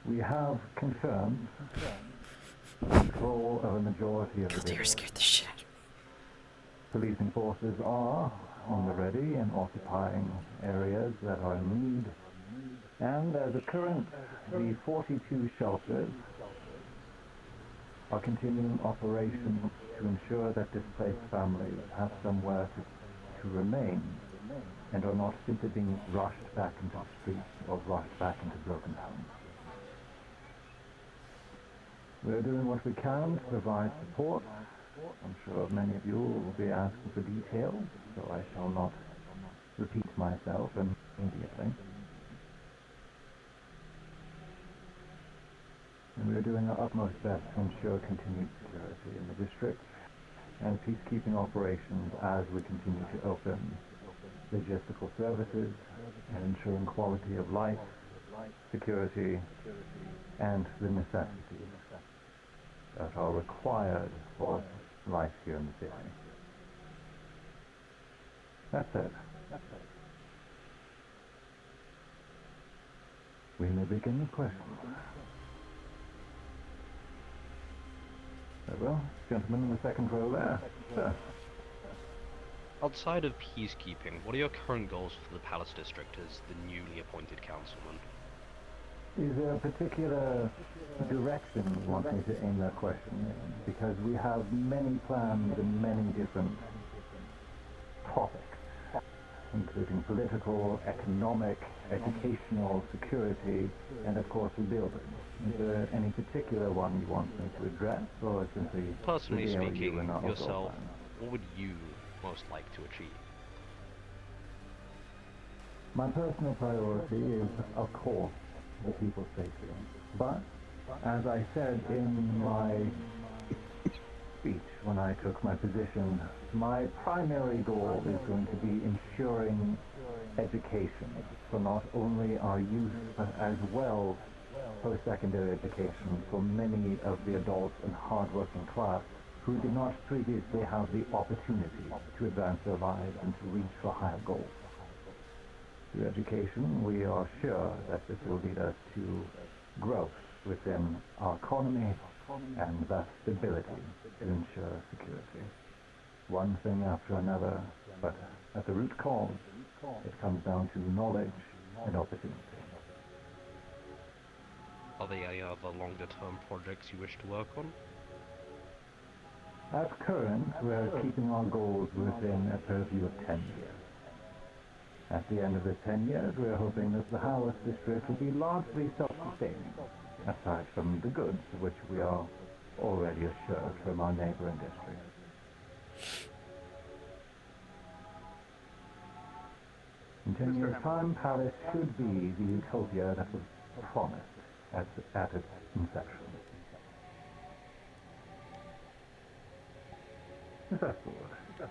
We have confirmed control of a majority of the They scared the shit out of me. Policing forces are on the ready and occupying areas that are in need. And as a current, the 42 shelters are continuing operations to ensure that displaced families have somewhere to remain and are not simply being rushed back into the streets or rushed back into broken homes. We're doing what we can to provide support. I'm sure many of you will be asking for details, so I shall not repeat myself immediately. And we're doing our utmost best to ensure continued security in the district and peacekeeping operations as we continue to open logistical services and ensuring quality of life, security, and the necessities that are required for life here in the city. That's it. We may begin with questions. Very well. Gentleman in the second row there. Sir. Outside of peacekeeping, what are your current goals for the Palace District as the newly appointed councilman? Is there a particular direction you want me to aim that question in? Because we have many plans and many different topics, including political, economic, educational, security, and of course rebuilding. Is there any particular one you want me to address, or simply Personally regale you speaking, in our overall yourself, plan? what would you most like to achieve? My personal priority is, of course, the people's safety. But, as I said in my speech when I took my position, my primary goal is going to be ensuring education for not only our youth, but as well post-secondary education for many of the adults and hard-working class who did not previously have the opportunity to advance their lives and to reach for higher goals. Through education, we are sure that this will lead us to growth within our economy and thus stability to ensure security. One thing after another, but at the root cause, it comes down to knowledge and opportunity. Are there any other longer-term projects you wish to work on? At current, we're keeping our goals within a purview of 10 years. At the end of the 10 years, we're hoping that the Palace District will be largely self-sustaining, aside from the goods which we are already assured from our neighboring districts. In 10 years' time, Paris should be the utopia that was promised at its inception. That's the word.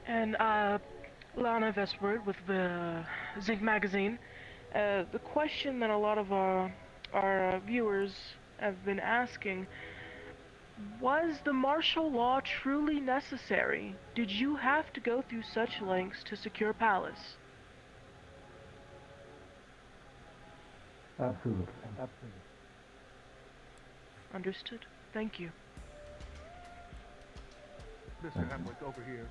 And Lana Vestward with the Zinc magazine. The question that a lot of our viewers have been asking: was the martial law truly necessary? Did you have to go through such lengths to secure Palace? Absolutely. Understood. Thank you. Mr. Hemrick, over here.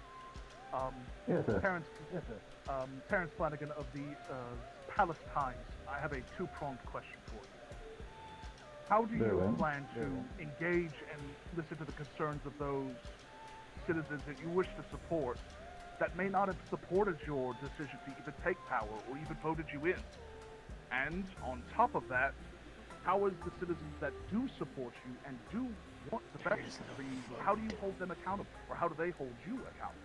Yes, sir. Terrence Flanagan of the Palace Times. I have a two-pronged question for you. How do you plan to engage and listen to the concerns of those citizens that you wish to support that may not have supported your decision to even take power or even voted you in? And on top of that, how is the citizens that do support you and do want the best for you, how do you hold them accountable? Or how do they hold you accountable?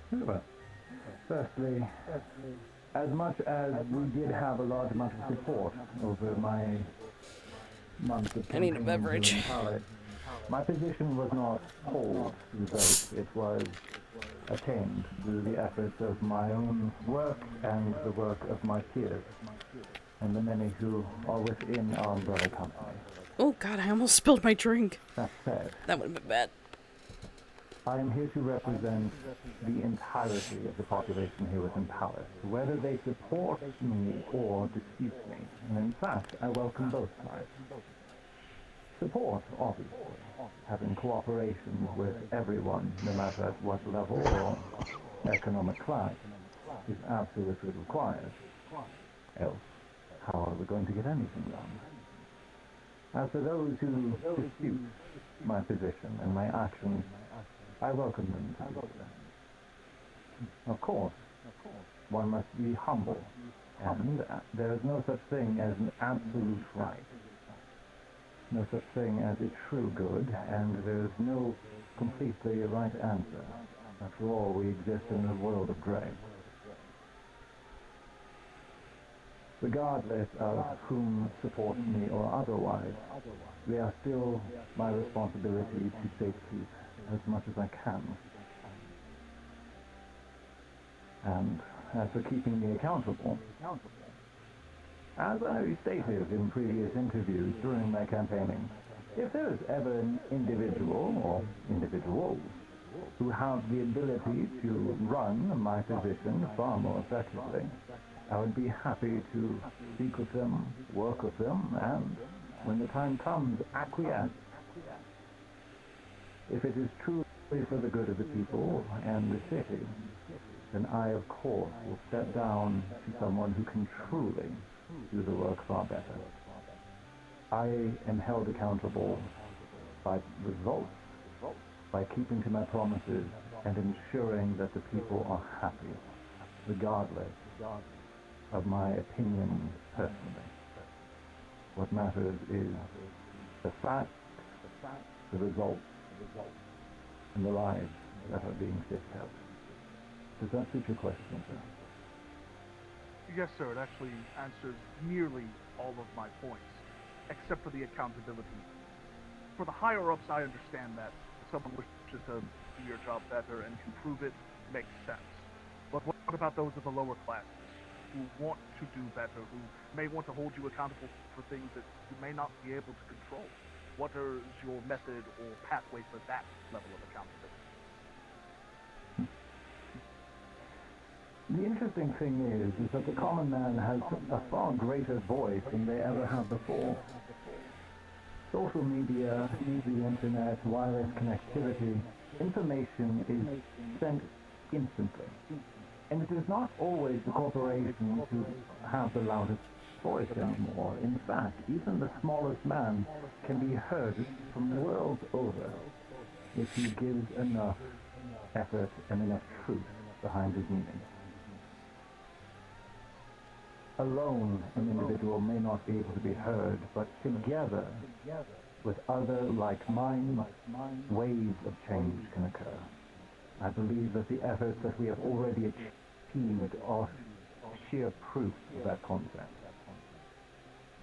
Well, Firstly, as much as we did have a large amount of support over my months of I need a campaigning beverage. here in Palace, my position was not pulled through vote. It was attained through the efforts of my own work and the work of my peers, and the many who are within our umbrella company. Oh god, I almost spilled my drink. That said, That would have been bad. I am here to represent the entirety of the population here within Palace, whether they support me or dispute me. And in fact, I welcome both sides. Support, obviously, having cooperation with everyone, no matter at what level or economic class, is absolutely required. Else, how are we going to get anything done? As for those who dispute my position and my actions, I welcome them to do so. Of course, one must be humble, and there is no such thing as an absolute right. No such thing as a true good, and there is no completely right answer. After all, we exist in a world of gray. Regardless of whom supports me or otherwise, they are still my responsibility to safekeep as much as I can. And as for keeping me accountable, as I stated in previous interviews during my campaigning, if there is ever an individual or individuals who have the ability to run my position far more effectively, I would be happy to speak with them, work with them, and when the time comes, acquiesce. If it is truly for the good of the people and the city, then I, of course, will step down to someone who can truly do the work far better. I am held accountable by results, by keeping to my promises and ensuring that the people are happy, regardless of my opinion personally. What matters is the facts, the results, and the lives that are being stitched out. Does that suit your question, sir? Yes, sir. It actually answers nearly all of my points, except for the accountability. For the higher-ups, I understand that. If someone wishes to do your job better and can prove it, makes sense. But what about those of the lower classes who want to do better, who may want to hold you accountable for things that you may not be able to control? What is your method or pathway for that level of accountability? The interesting thing is that the common man has a far greater voice than they ever have before. Social media, the internet, wireless connectivity, information is sent instantly. And it is not always the corporations who have the loudest voice anymore. In fact, even the smallest man can be heard from worlds over if he gives enough effort and enough truth behind his meaning. Alone, an individual may not be able to be heard, but together, with other like minds, waves of change can occur. I believe that the efforts that we have already achieved are sheer proof of that concept.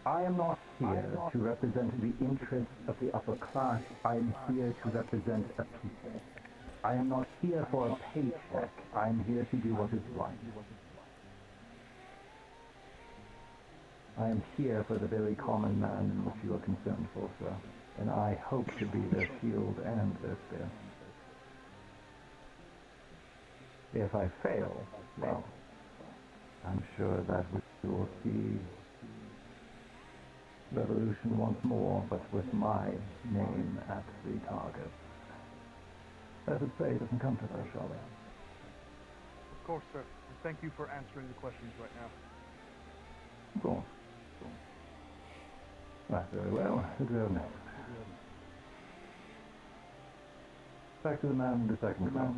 I am not here to represent the interests of the upper class. I am here to represent a people. I am not here for a paycheck. I am here to do what is right. I am here for the very common man in which you are concerned for, sir, and I hope to be their shield and their spear. If I fail, well, I'm sure that we will see revolution once more, but with my name at the target. As it say, it doesn't come to that, shall it? Of course, sir. And thank you for answering the questions right now. Of course. Right, very well. Who do we have next? Back to the man in the second row.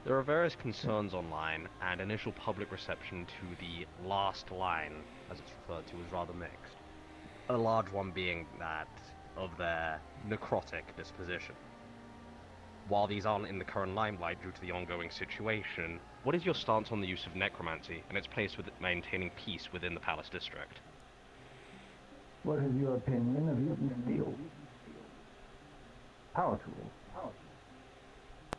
There are various concerns online, and initial public reception to the last line, as it's referred to, was rather mixed. A large one being that of their necrotic disposition. while these aren't in the current limelight due to the ongoing situation, what is your stance on the use of necromancy and its place with maintaining peace within the Palace District? What is your opinion of using steel? Power tools?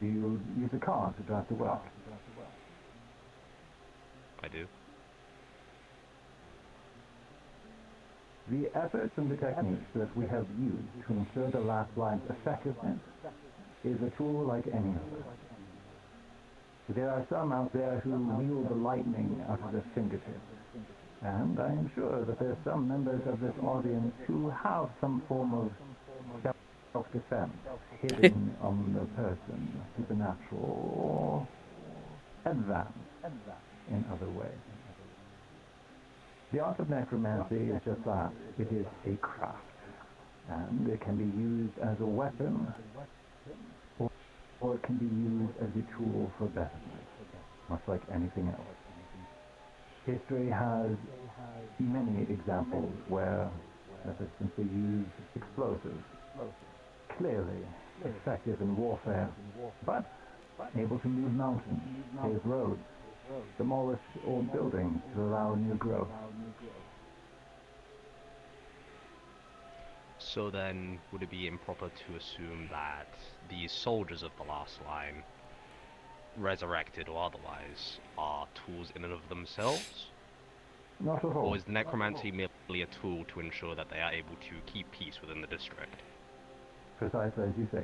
Do you use a car to drive to work? I do. The efforts and the techniques that we have used to ensure the last line's effectiveness is a tool like any other. There are some out there who wield the lightning out of their fingertips, and I am sure that there are some members of this audience who have some form of self-defense hidden on the person, supernatural or advanced in other ways. The art of necromancy is just that. It is a craft, and it can be used as a weapon, or it can be used as a tool for betterment, much like anything else. History has many examples where, for instance, they use explosives, clearly effective in warfare, but able to move mountains, pave roads, demolish old buildings to allow new growth. So then, would it be improper to assume that these soldiers of the last line, resurrected or otherwise, are tools in and of themselves? Not at all. Or is necromancy merely a tool to ensure that they are able to keep peace within the district? Precisely as you say.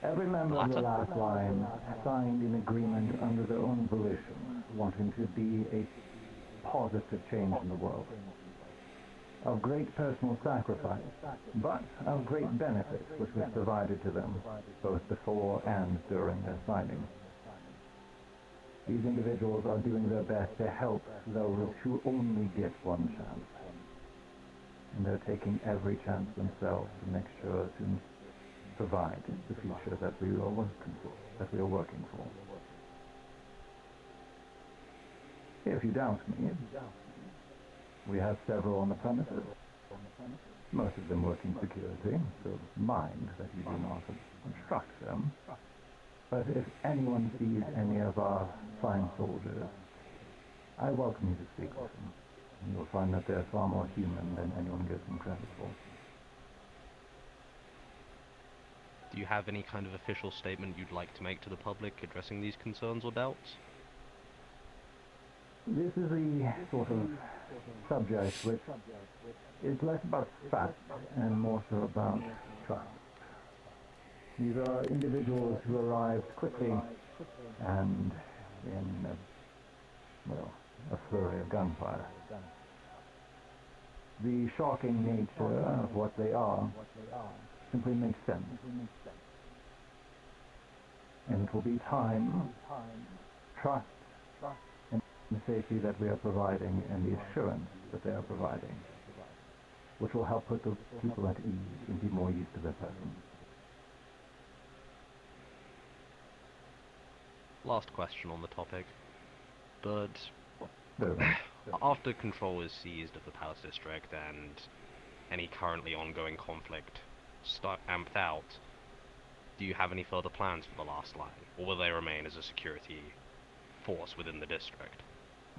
Every member of the last line signed an agreement under their own volition, wanting to be a positive change in the world. Of great personal sacrifice, but of great benefit which was provided to them, both before and during their signing. These individuals are doing their best to help those who only get one chance. And they're taking every chance themselves to make sure to provide the future that we are working for. If you doubt me, we have several on the premises. Most of them work in security, so mind that you do not obstruct them. But if anyone sees any of our fine soldiers, I welcome you to speak with them. You'll find that they're far more human than anyone gives them credit for. Do you have any kind of official statement you'd like to make to the public addressing these concerns or doubts? This is the sort of subject which is less about fact and more so about trust. These are individuals who arrived quickly and in a flurry of gunfire. The shocking nature of what they are simply makes sense. And it will be time, trust, and the safety that we are providing and the assurance that they are providing, which will help put the people at ease and be more used to their presence. Last question on the topic, but after control is seized of the Palace District and any currently ongoing conflict amped out, do you have any further plans for the last line, or will they remain as a security force within the district?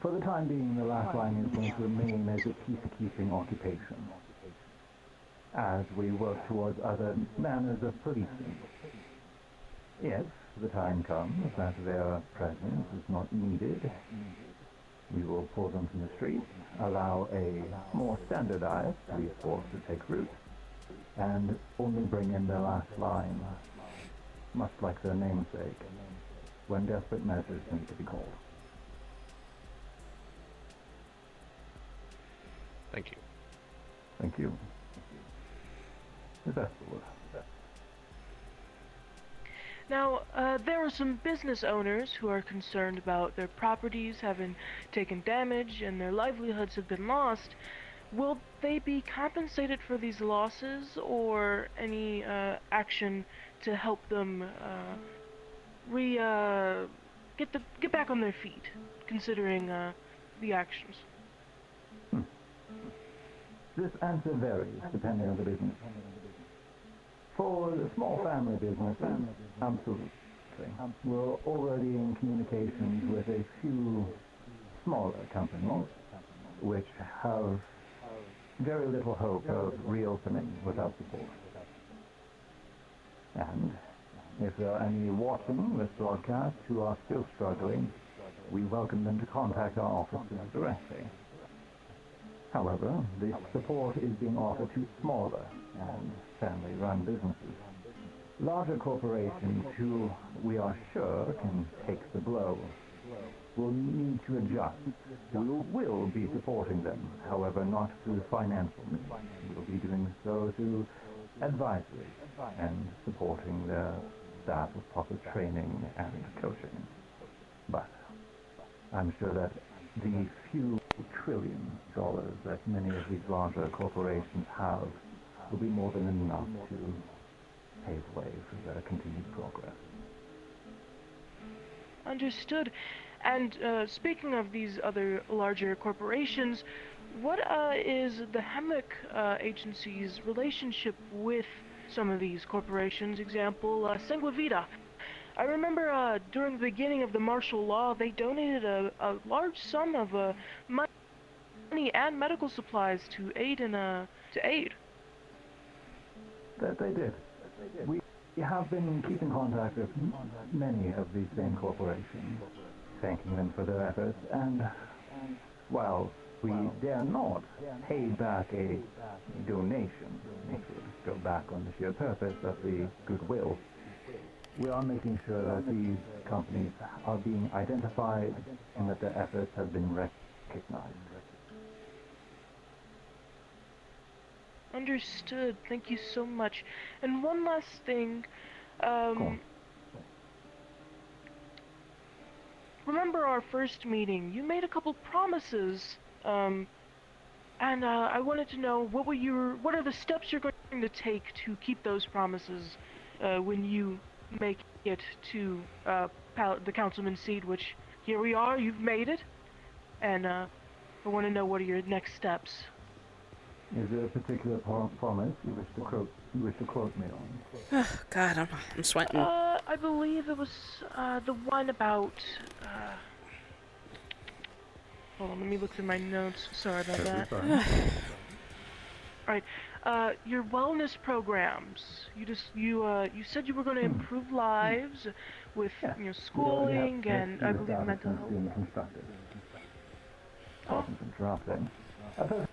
For the time being, the last line is going to remain as a peacekeeping occupation, as we work towards other manners of policing. If the time comes that their presence is not needed, we will pull them from the streets, allow a more standardized police force to take root, and only bring in their last line, much like their namesake, when desperate measures need to be called. Thank you. Thank you. That's the word. Now, there are some business owners who are concerned about their properties having taken damage and their livelihoods have been lost. Will they be compensated for these losses, or any action to help them get back on their feet, considering the actions? This answer varies depending on the business. For the small family businesses, absolutely. We're already in communications with a few smaller companies which have very little hope of reopening without support. And if there are any watching this broadcast who are still struggling, we welcome them to contact our offices directly. However, this support is being offered to smaller and family-run businesses. Larger corporations who we are sure can take the blow will need to adjust. We will be supporting them, however, not through financial means. We'll be doing so through advisory and supporting their staff with proper training and coaching. But I'm sure that the few trillion dollars that many of these larger corporations have will be more than enough to pave the way for their continued progress. Understood. And speaking of these other larger corporations, what is the Hemlock agency's relationship with some of these corporations? Example, Singla Vita. I remember during the beginning of the martial law, they donated a large sum of money and medical supplies to aid to aid. That they did. We have been keeping contact with many of these same corporations, thanking them for their efforts, and while we dare not pay back a donation, which would go back on the sheer purpose of the goodwill, we are making sure that these companies are being identified and that their efforts have been recognized. Understood. Thank you so much. And one last thing. Remember our first meeting? You made a couple promises. And I wanted to know what are the steps you're going to take to keep those promises when you make it to the councilman's seat, which here we are, you've made it. And I want to know what are your next steps. Is there a particular promise you wish to quote me on? God, I'm sweating. I believe it was the one about. Hold on, let me look through my notes. Sorry about that. Alright, your wellness programs. You said you were going to improve lives with schooling and I believe mental health. Interrupting. A perfect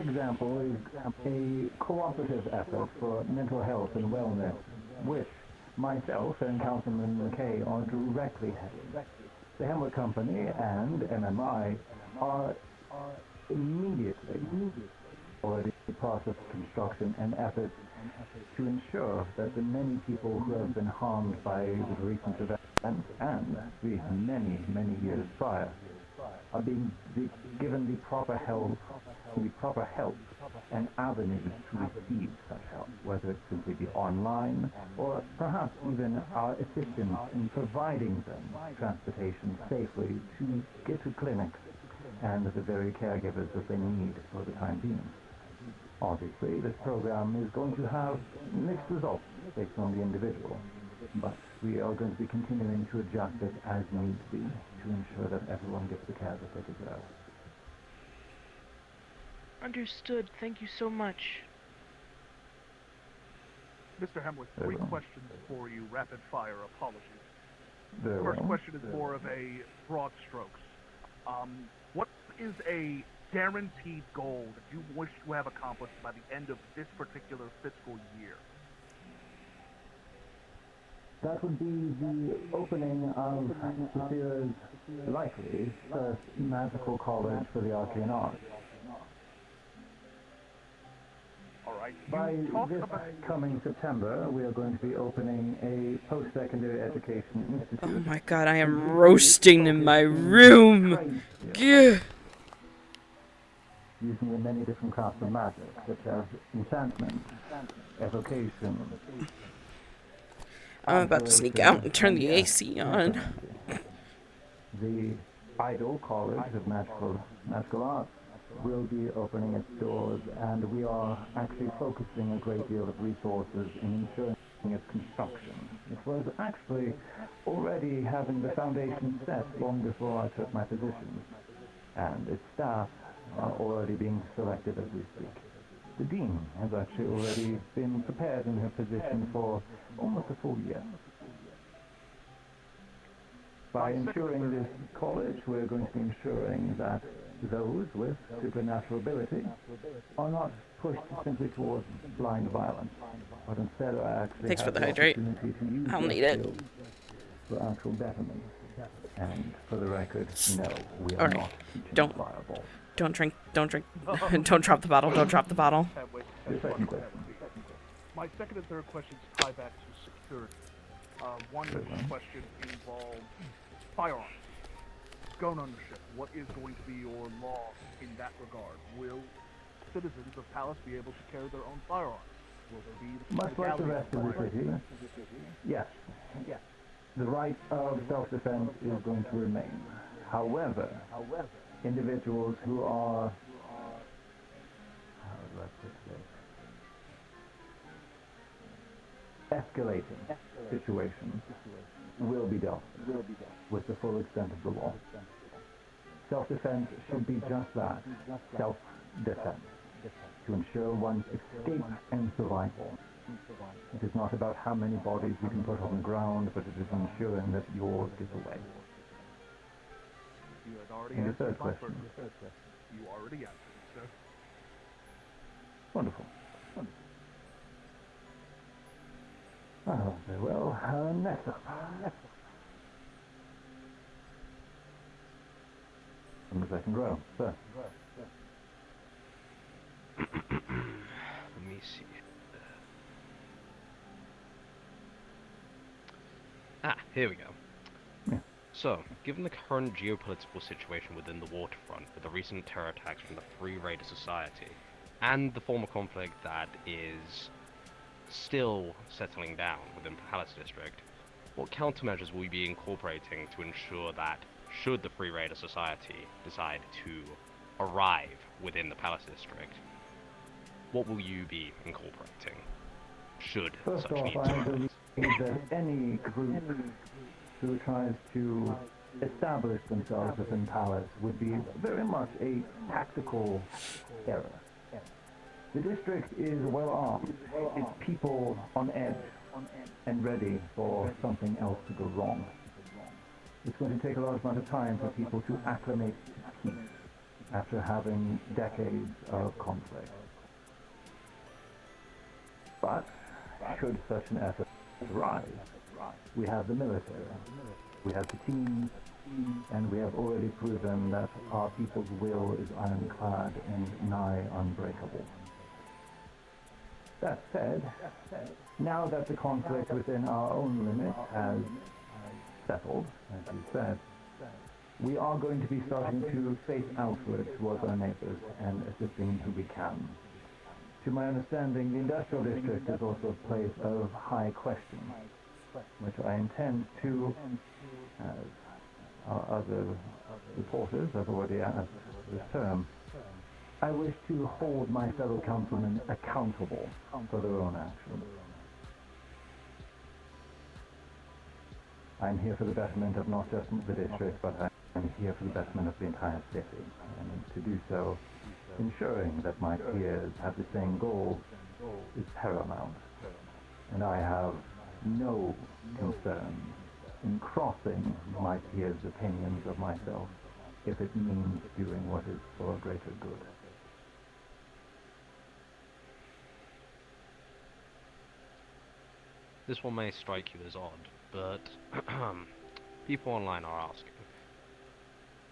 example is a cooperative effort for mental health and wellness, which myself and Councilman McKay are directly heading. The Hemlock Company and MMI are immediately already in the process of construction and efforts to ensure that the many people who have been harmed by the recent events and the many, many years prior are being given the proper help and avenues to receive such help, whether it simply be online or perhaps even our assistance in providing them transportation safely to get to clinics and the very caregivers that they need for the time being. Obviously, this program is going to have mixed results based on the individual, but we are going to be continuing to adjust it as needs be to ensure that everyone gets the care that they deserve. Understood. Thank you so much. Mr. Hemlock, 3 questions for you, rapid fire. Apologies. Very First well. question is more of a broad strokes. What is a guaranteed goal that you wish to have accomplished by the end of this particular fiscal year? That would be the opening of Sophia's likely first magical college for the arcane arts. By this coming September, we are going to be opening a post-secondary education institute. Oh my god, I am roasting in my room! Gah. Using the many different crafts of magic, such as enchantment, evocation. I'm about to sneak out and turn the AC on. The Idol College of Magical Arts will be opening its doors, and we are actually focusing a great deal of resources in ensuring its construction. It was actually already having the foundation set long before I took my position, and its staff are already being selected as we speak. The dean has actually already been prepared in her position for almost a full year. By ensuring this college, we're going to be ensuring that those with supernatural ability are not pushed simply towards blind violence, but instead are actually Thanks for have the the hydrate. opportunity to use I'll their need it. skills for actual betterment. And for the record, no, we are Alright. not teaching Don't fireball. don't drink don't drop the bottle, don't drop the bottle. The second question. My second and third questions tie back to security. One question involves firearms, gun ownership. What is going to be your law in that regard? Will citizens of Palace be able to carry their own firearms? Will there be Much like the rest of the city, yes. The right of self-defense is going to remain. However, individuals who are, how do I put this, escalating situations will be dealt with the full extent of the law. Self-defense should be just that, self-defense, to ensure one's escape and survival. It is not about how many bodies you can put on the ground, but it is ensuring that yours gets away. You had already And the answered third my question. first. You already answered it, sir. Wonderful. Oh, very well. Next up. From the second row, sir. Let me see. Here we go. Yeah. So, given the current geopolitical situation within the waterfront, with the recent terror attacks from the Free Raider Society, and the former conflict that is still settling down within the Palace District, what countermeasures will you be incorporating to ensure that, should the Free Raider Society decide to arrive within the Palace District, what will you be incorporating, should First such off, needs I arise? believe that any group who tries to establish themselves within Palace would be very much a tactical error. The district is well armed, its people on edge, and ready for something else to go wrong. It's going to take a large amount of time for people to acclimate to peace after having decades of conflict. But should such an effort arise, we have the military, we have the teams, and we have already proven that our people's will is ironclad and nigh unbreakable. That said, now that the conflict within our own limits has settled, as you said, we are going to be starting to face outward towards our neighbors and assisting who we can. To my understanding, the industrial district is also a place of high question, which I intend to, as our other reporters have already asked this term, I wish to hold my fellow councilmen accountable for their own actions. I'm here for the betterment of not just the district, but I'm here for the betterment of the entire city, and to do so, ensuring that my peers have the same goal is paramount, and I have no concern in crossing my peers' opinions of myself if it means doing what is for a greater good. This one may strike you as odd, but people online are asking,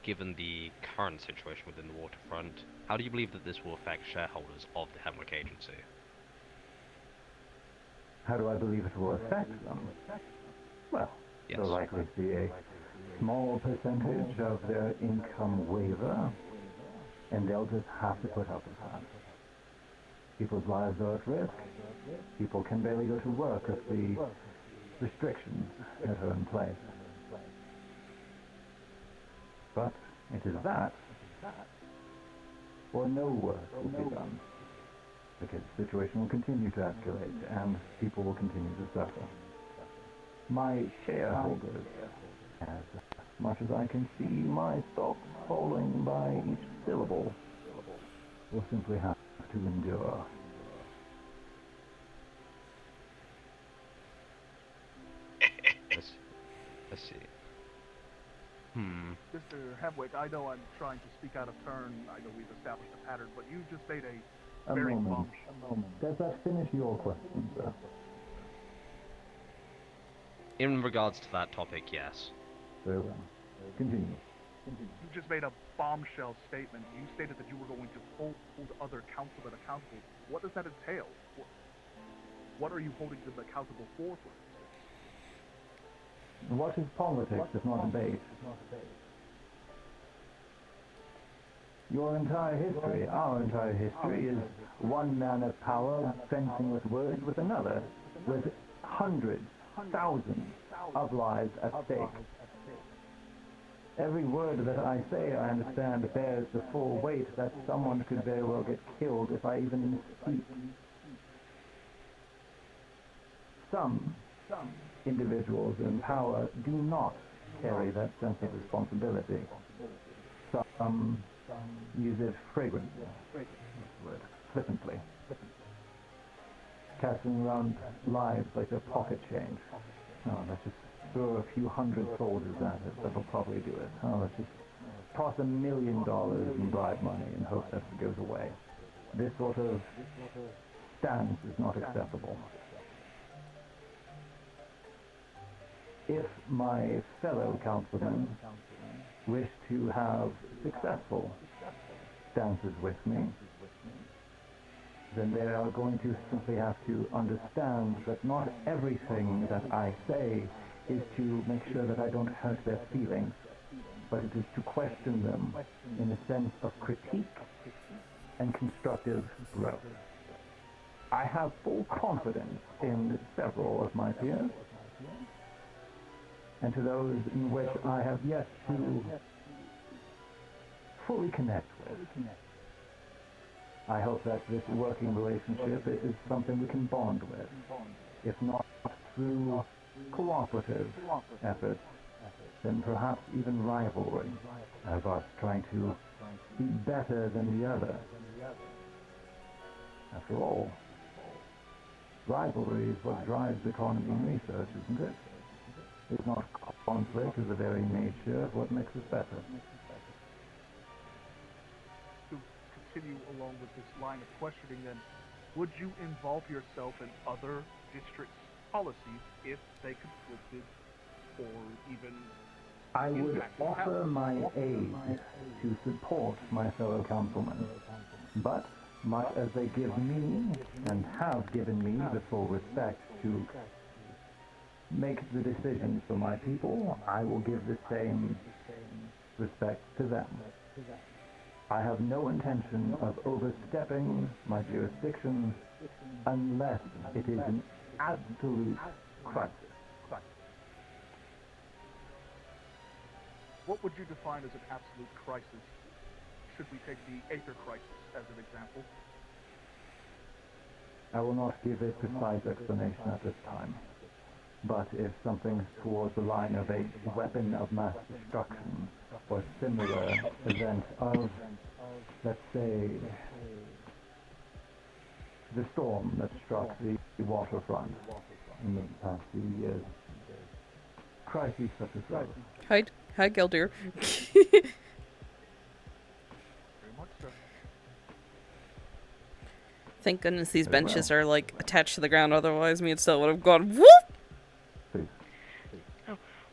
given the current situation within the waterfront, how do you believe that this will affect shareholders of the Hemlock Agency? How do I believe it will affect them? Well, they'll likely see a small percentage of their income waiver, and they'll just have to put up with that. People's lives are at risk. People can barely go to work with the restrictions that are in place. But it is that or no work will be done, because the situation will continue to escalate and people will continue to suffer. My shareholders, as much as I can see my stock falling by each syllable, will simply have to endure. I see. Mr. Hemwick, I know I'm trying to speak out of turn. I know we've established a pattern, but you just made a A very moment. Does that finish your question, sir? In regards to that topic, yes. Very well. Continue. You just made a bombshell statement. You stated that you were going to hold other councilmen accountable. What does that entail? What are you holding them accountable for instance? What is politics if not debate? Your entire history, our entire history, is one man of power fencing with words with another, with hundreds, thousands of lives at stake. Every word that I say, I understand, bears the full weight that someone could very well get killed if I even speak. Some individuals in power do not carry that sense of responsibility. Some use it fragrantly, flippantly, casting around lives like their pocket change. Oh, let's just throw a few hundred soldiers at it, that'll probably do it. Oh, let's just toss $1 million in bribe money and hope that it goes away. This sort of stance is not acceptable. If my fellow councilmen wish to have successful stances with me, then they are going to simply have to understand that not everything that I say is to make sure that I don't hurt their feelings, but it is to question them in a sense of critique and constructive growth. I have full confidence in several of my peers, and to those in which I have yet to fully connect with. I hope that this working relationship is something we can bond with, if not through cooperative efforts, then perhaps even rivalry, of us trying to be better than the other. After all, rivalry is what drives economy and research, isn't it? Is not conflict is the very nature of what makes us better. To continue along with this line of questioning then, would you involve yourself in other districts' policies if they conflicted or even I would offer my aid to support my fellow councilmen, but much as they give me, and have given me, the full respect to make the decisions for my people, I will give the same respect to them. I have no intention of overstepping my jurisdiction unless it is an absolute crisis. What would you define as an absolute crisis? Should we take the Aether crisis as an example? I will not give a precise explanation at this time. But if something towards the line of a weapon of mass destruction or similar event of, let's say, the storm that struck the waterfront in the past few years, crises such as those. Hi, Gildir. Very much so. Thank goodness these Very benches well. are, like, attached to the ground, otherwise me and still would have gone whoop!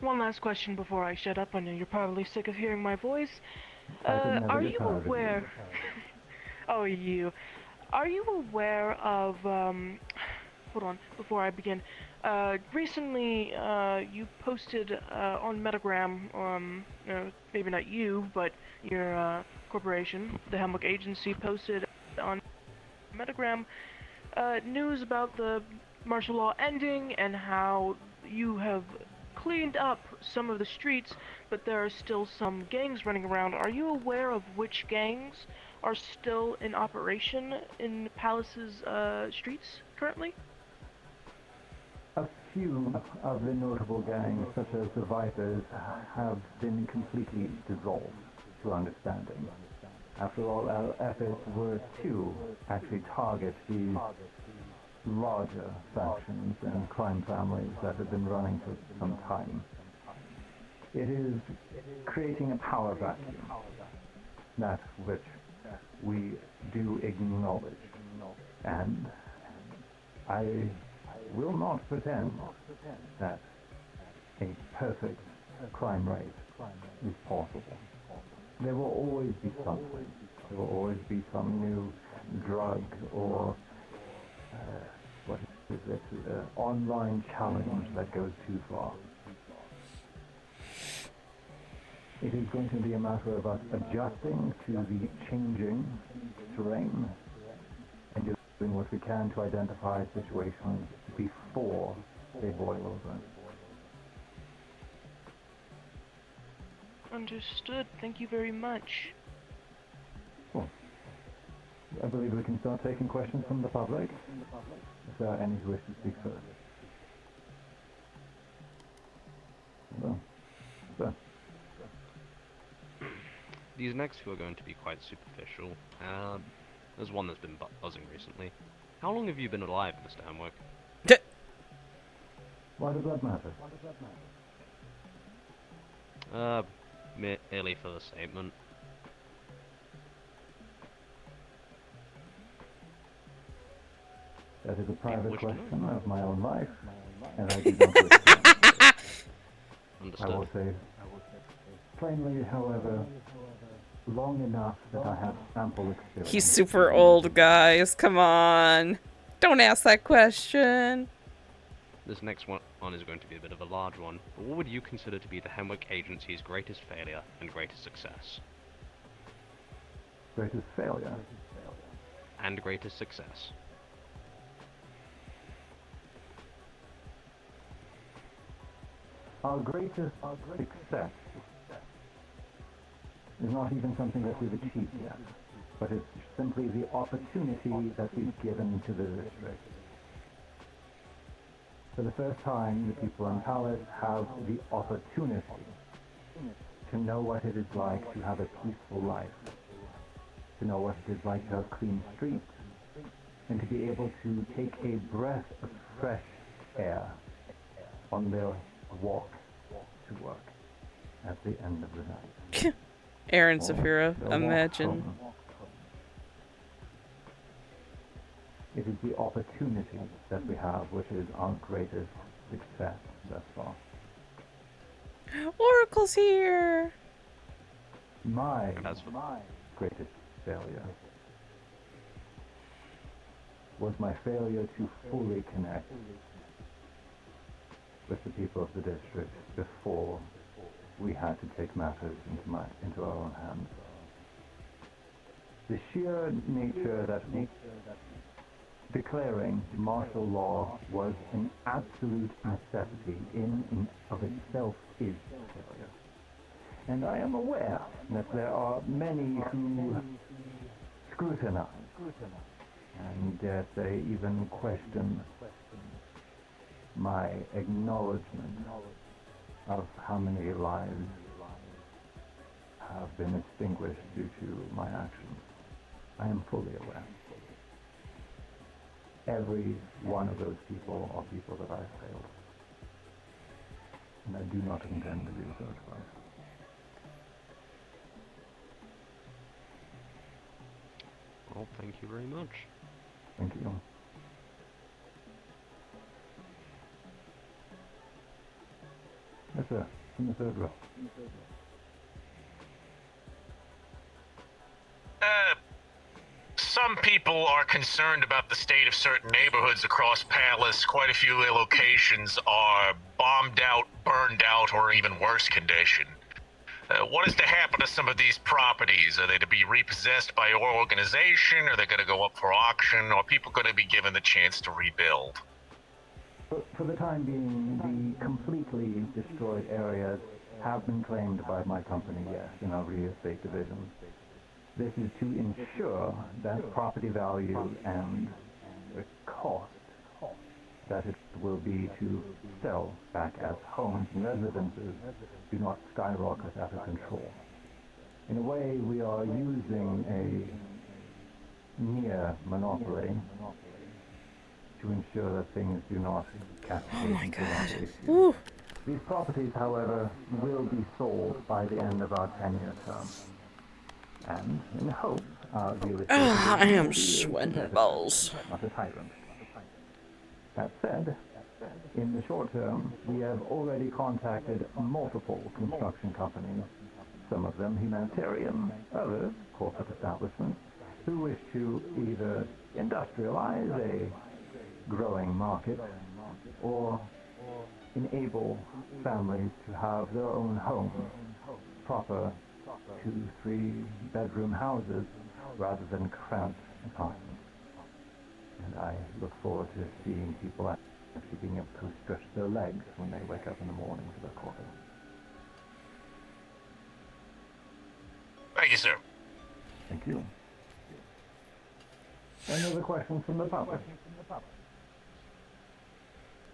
One last question before I shut up. I know you're probably sick of hearing my voice. I could never Are get you tired of you. aware? Oh, you. Are you aware of? Hold on. Before I begin, recently you posted on Metagram. Maybe not you, but your corporation, the Hemlock Agency, posted on Metagram news about the martial law ending and how you have cleaned up some of the streets, but there are still some gangs running around. Are you aware of which gangs are still in operation in Palace's streets currently? A few of the notable gangs, such as the Vipers, have been completely dissolved to understanding. After all, our efforts were to actually target these larger factions and crime families that have been running for some time. It is creating a power vacuum, that which we do acknowledge. And I will not pretend that a perfect crime rate is possible. There will always be something. There will always be some new drug or what is it? Online challenge that goes too far. It is going to be a matter of us adjusting to the changing terrain and doing what we can to identify situations before they boil over. Understood. Thank you very much. Cool. I believe we can start taking questions from the public. If there are any who wish to speak first. Well, sir. These next two are going to be quite superficial. There's one that's been buzzing recently. How long have you been alive, Mr. Hemwick? Why does that matter? Merely for the statement. That is a private wish to know. question of my own life, and I do not wish to. Understood. I will say plainly, however, long enough that I have ample experience. He's super old, guys. Come on. Don't ask that question. This next one is going to be a bit of a large one. But what would you consider to be the Hemwick Agency's greatest failure and greatest success? Greatest failure? And greatest success. Our greatest success is not even something that we've achieved yet, but it's simply the opportunity that we've given to the district. For the first time, the people in Palace have the opportunity to know what it is like to have a peaceful life, to know what it is like to have clean streets, and to be able to take a breath of fresh air on their walk to work at the end of the night. Aaron Or Zafira, their walk imagine. home. It is the opportunity that we have which is our greatest success thus far. Oracle's here! My greatest failure was my failure to fully connect with the people of the district before we had to take matters into our own hands. The sheer nature that declaring martial law was an absolute necessity in and of itself is failure. And I am aware that there are many who scrutinize and dare say even question my acknowledgement of how many lives have been extinguished due to my actions. I am fully aware. Every one of those people are people that I've failed. And I do not intend to do so twice. Well, thank you very much. Thank you. Yes, sir. In the third row. Some people are concerned about the state of certain neighborhoods across Palace. Quite a few locations are bombed out, burned out, or even worse condition. What is to happen to some of these properties? Are they to be repossessed by your organization? Are they going to go up for auction? Or are people going to be given the chance to rebuild? For the time being, the completely destroyed areas have been claimed by my company, yes, in our real estate division. This is to ensure that property value and the cost that it will be to sell back as homes and residences do not skyrocket out of control. In a way, we are using a near monopoly to ensure that things do not cascade into other issues. These properties, however, will be sold by the end of our 10-year term. And in hope, our real estate I am will be a sweating competitor, balls. not a tyrant. That said, in the short term, we have already contacted multiple construction companies, some of them humanitarian, others corporate establishments, who wish to either industrialize a growing market or enable families to have their own homes, proper 2-3 bedroom houses rather than cramped apartments. And I look forward to seeing people actually being able to stretch their legs when they wake up in the morning for their coffee. Thank you, sir. Thank you. Any other questions from the public?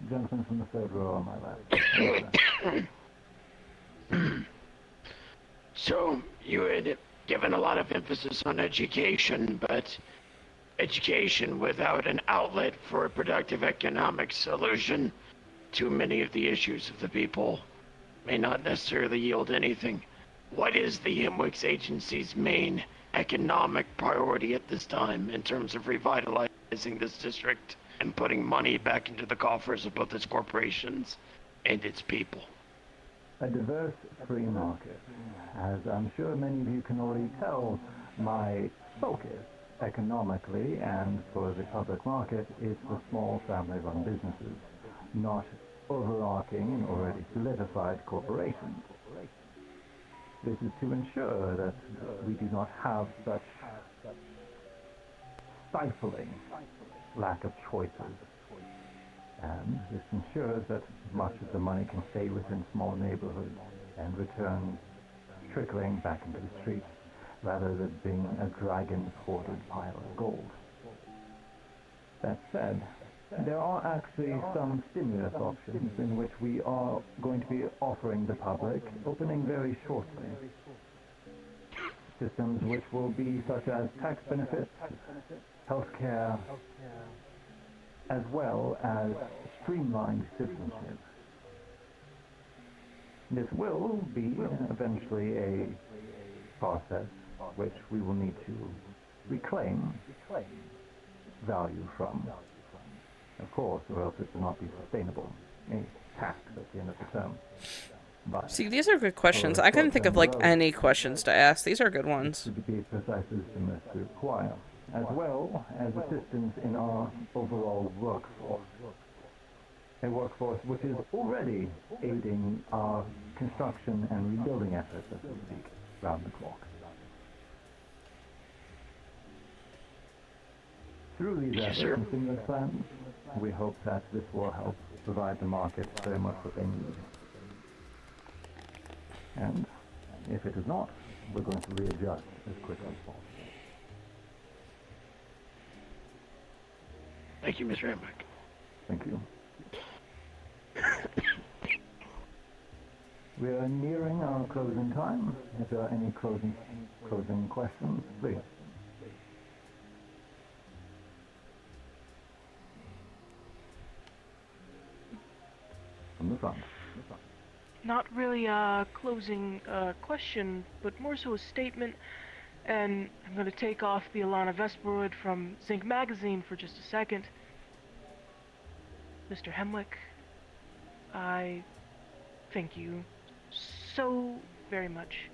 Gentleman from the third row on my left. So, you had given a lot of emphasis on education, but education without an outlet for a productive economic solution to many of the issues of the people may not necessarily yield anything. What is the Hemwick's agency's main economic priority at this time in terms of revitalizing this district and putting money back into the coffers of both its corporations and its people? A diverse free market. As I'm sure many of you can already tell, my focus economically and for the public market is for small family-run businesses, not overarching and already solidified corporations. This is to ensure that we do not have such stifling lack of choices. And this ensures that much of the money can stay within small neighborhoods and return trickling back into the streets rather than being a dragon-hoarded pile of gold. That said, there are actually some stimulus options in which we are going to be offering the public, opening very shortly. Systems which will be such as tax benefits, healthcare, as well as streamlined citizenship. This will be eventually a process which we will need to reclaim value from, of course, or else it will not be sustainable. A tax at the end of the term. But see, these are good questions. I couldn't think of like any questions to ask. These are good ones. to be precise system as we require, as well as assistance in our overall workforce. A workforce which is already aiding our construction and rebuilding efforts, as we speak, round the clock. Through these efforts and stimulus plans, we hope that this will help provide the market very much what they need. And if it is not, we're going to readjust as quickly as possible. Thank you, Mr. Hemwick. Thank you. We are nearing our closing time. If there are any closing questions, please. From the front. Not really a closing question, but more so a statement. And I'm going to take off the Alana Vesperwood from Zinc Magazine for just a second. Mr. Hemwick, I thank you so very much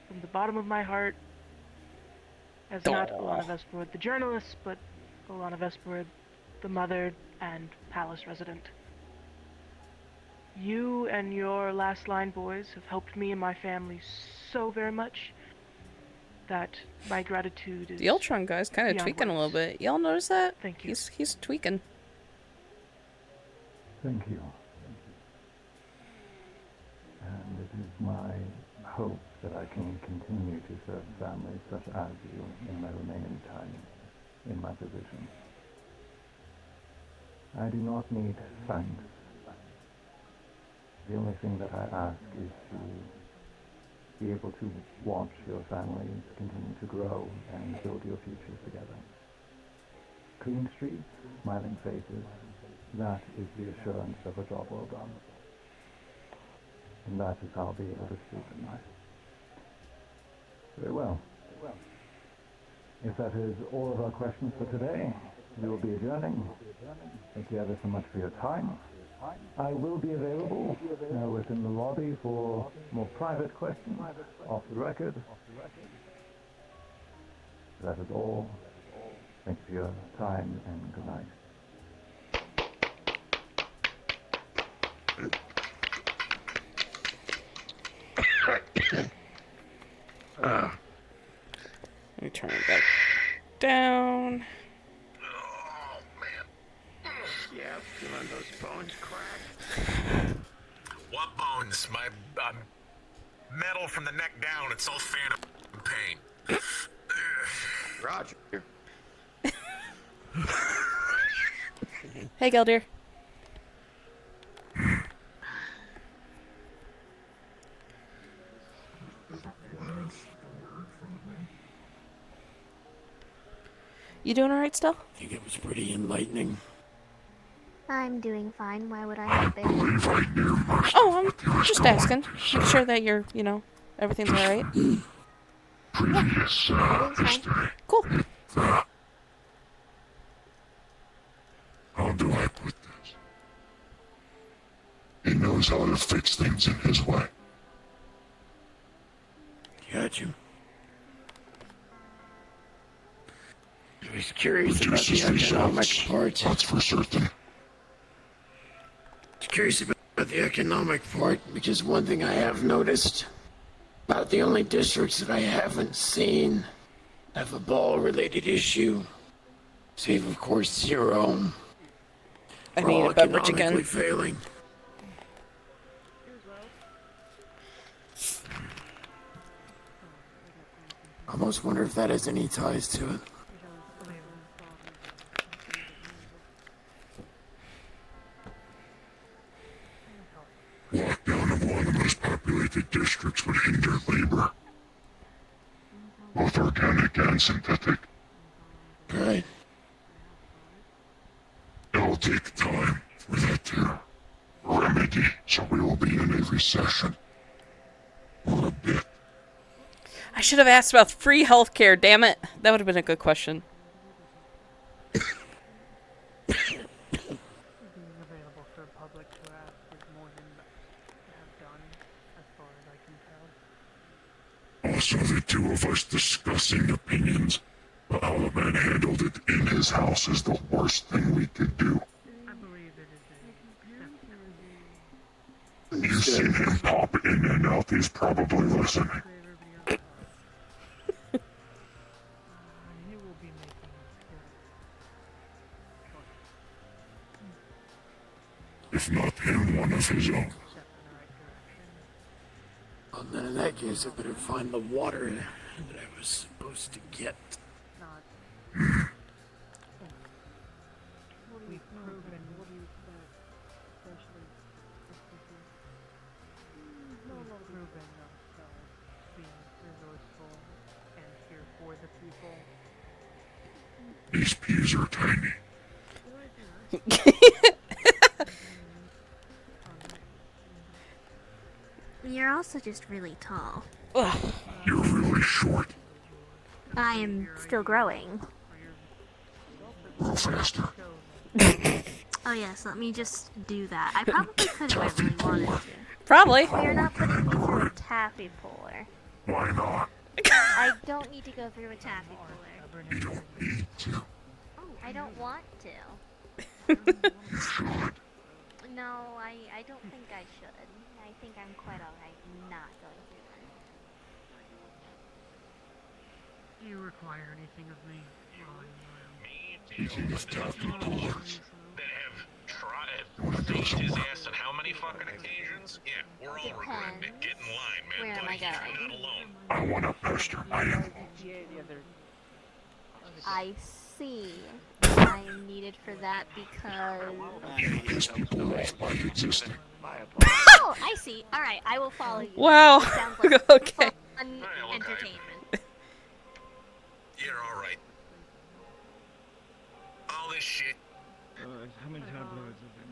from the bottom of my heart, as not Alana Vesperwood the journalist, but Alana Vesperwood the mother and palace resident. You and your last line boys have helped me and my family so very much that my gratitude is The Ultron guy's kind of beyond tweaking a words. little bit. Y'all notice that? Thank you. He's tweaking. Thank you. And it is my hope that I can continue to serve families such as you in my remaining time in my position. I do not need thanks. The only thing that I ask is to be able to watch your families continue to grow and build your futures together. Clean streets, smiling faces, that is the assurance of a job well done. And that is how I'll be able to sleep at night. Very well. If that is all of our questions for today, we will be adjourning. Thank you ever so much for your time. I will be available within the lobby for more private questions off the record. That is all. Thank you for your time and good night. Let me turn it back down. Oh, man. Yeah, feeling those bones crack. What bones? My metal from the neck down. It's all phantom pain. Roger. Hey, Geldir. You doing alright still? I think it was pretty enlightening. I'm doing fine. Why would I not be? Oh, I'm just asking. Make sure that you're, everything's alright. Previous history. Cool. How do I put this? He knows how to fix things in his way. Got you. I was curious about the economic part. That's for certain. Curious about the economic part, because one thing I have noticed, about the only districts that I haven't seen have a ball-related issue, save of course Zero. I need a beverage again. Failing. I almost wonder if that has any ties to it. Lockdown of one of the most populated districts would hinder labor. Both organic and synthetic. Right. It will take time for that to remedy, so we will be in a recession. For a bit. I should have asked about free healthcare, damn it. That would have been a good question. Available for public to ask is more than have done, as far as I can tell. Also, the two of us discussing opinions, but how the man handled it in his house is the worst thing we could do. I believe it is You've seen him pop in and out, he's probably listening. he will be making If not him, one of his own. Well, then in that case, I better find the water that I was supposed to get. We've proven ourselves being resourceful and here for the people. These peas are tiny. You're also just really tall. You're really short. I am still growing. Grow faster. Oh yes, let me just do that. I probably could if I really wanted to. Probably. You're not putting me through a taffy puller. Why not? I don't need to go through a taffy puller. You don't need to. I don't want to. You should. No, I don't think I should. I think I'm quite alright not going through one. Do you require anything of me? Speaking of taffy pullers, That have tried, faked his ass on how many fucking occasions? happens. Yeah, we're all regretting it. Get in line, man. Where am I Buddy, you're going? not alone. I want to burst your eye. I see. I'm needed for that because... Oh, I see. Alright, I will follow you. Wow. It sounds like Okay. fun entertainment. You're alright. All this shit, How many tabloids have been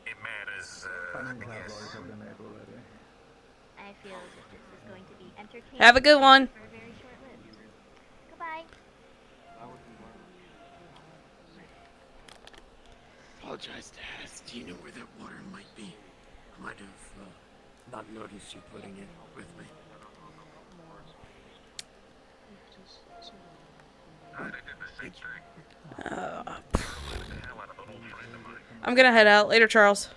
it matters, made? How many I guess. tabloids have been made already? I feel as if this is going to be entertaining. Have a good one. For very short-lived. Goodbye. Apologize to ask. Do you know where that water might be? I might have not noticed you putting it with me. I'm gonna head out. Later, Charles.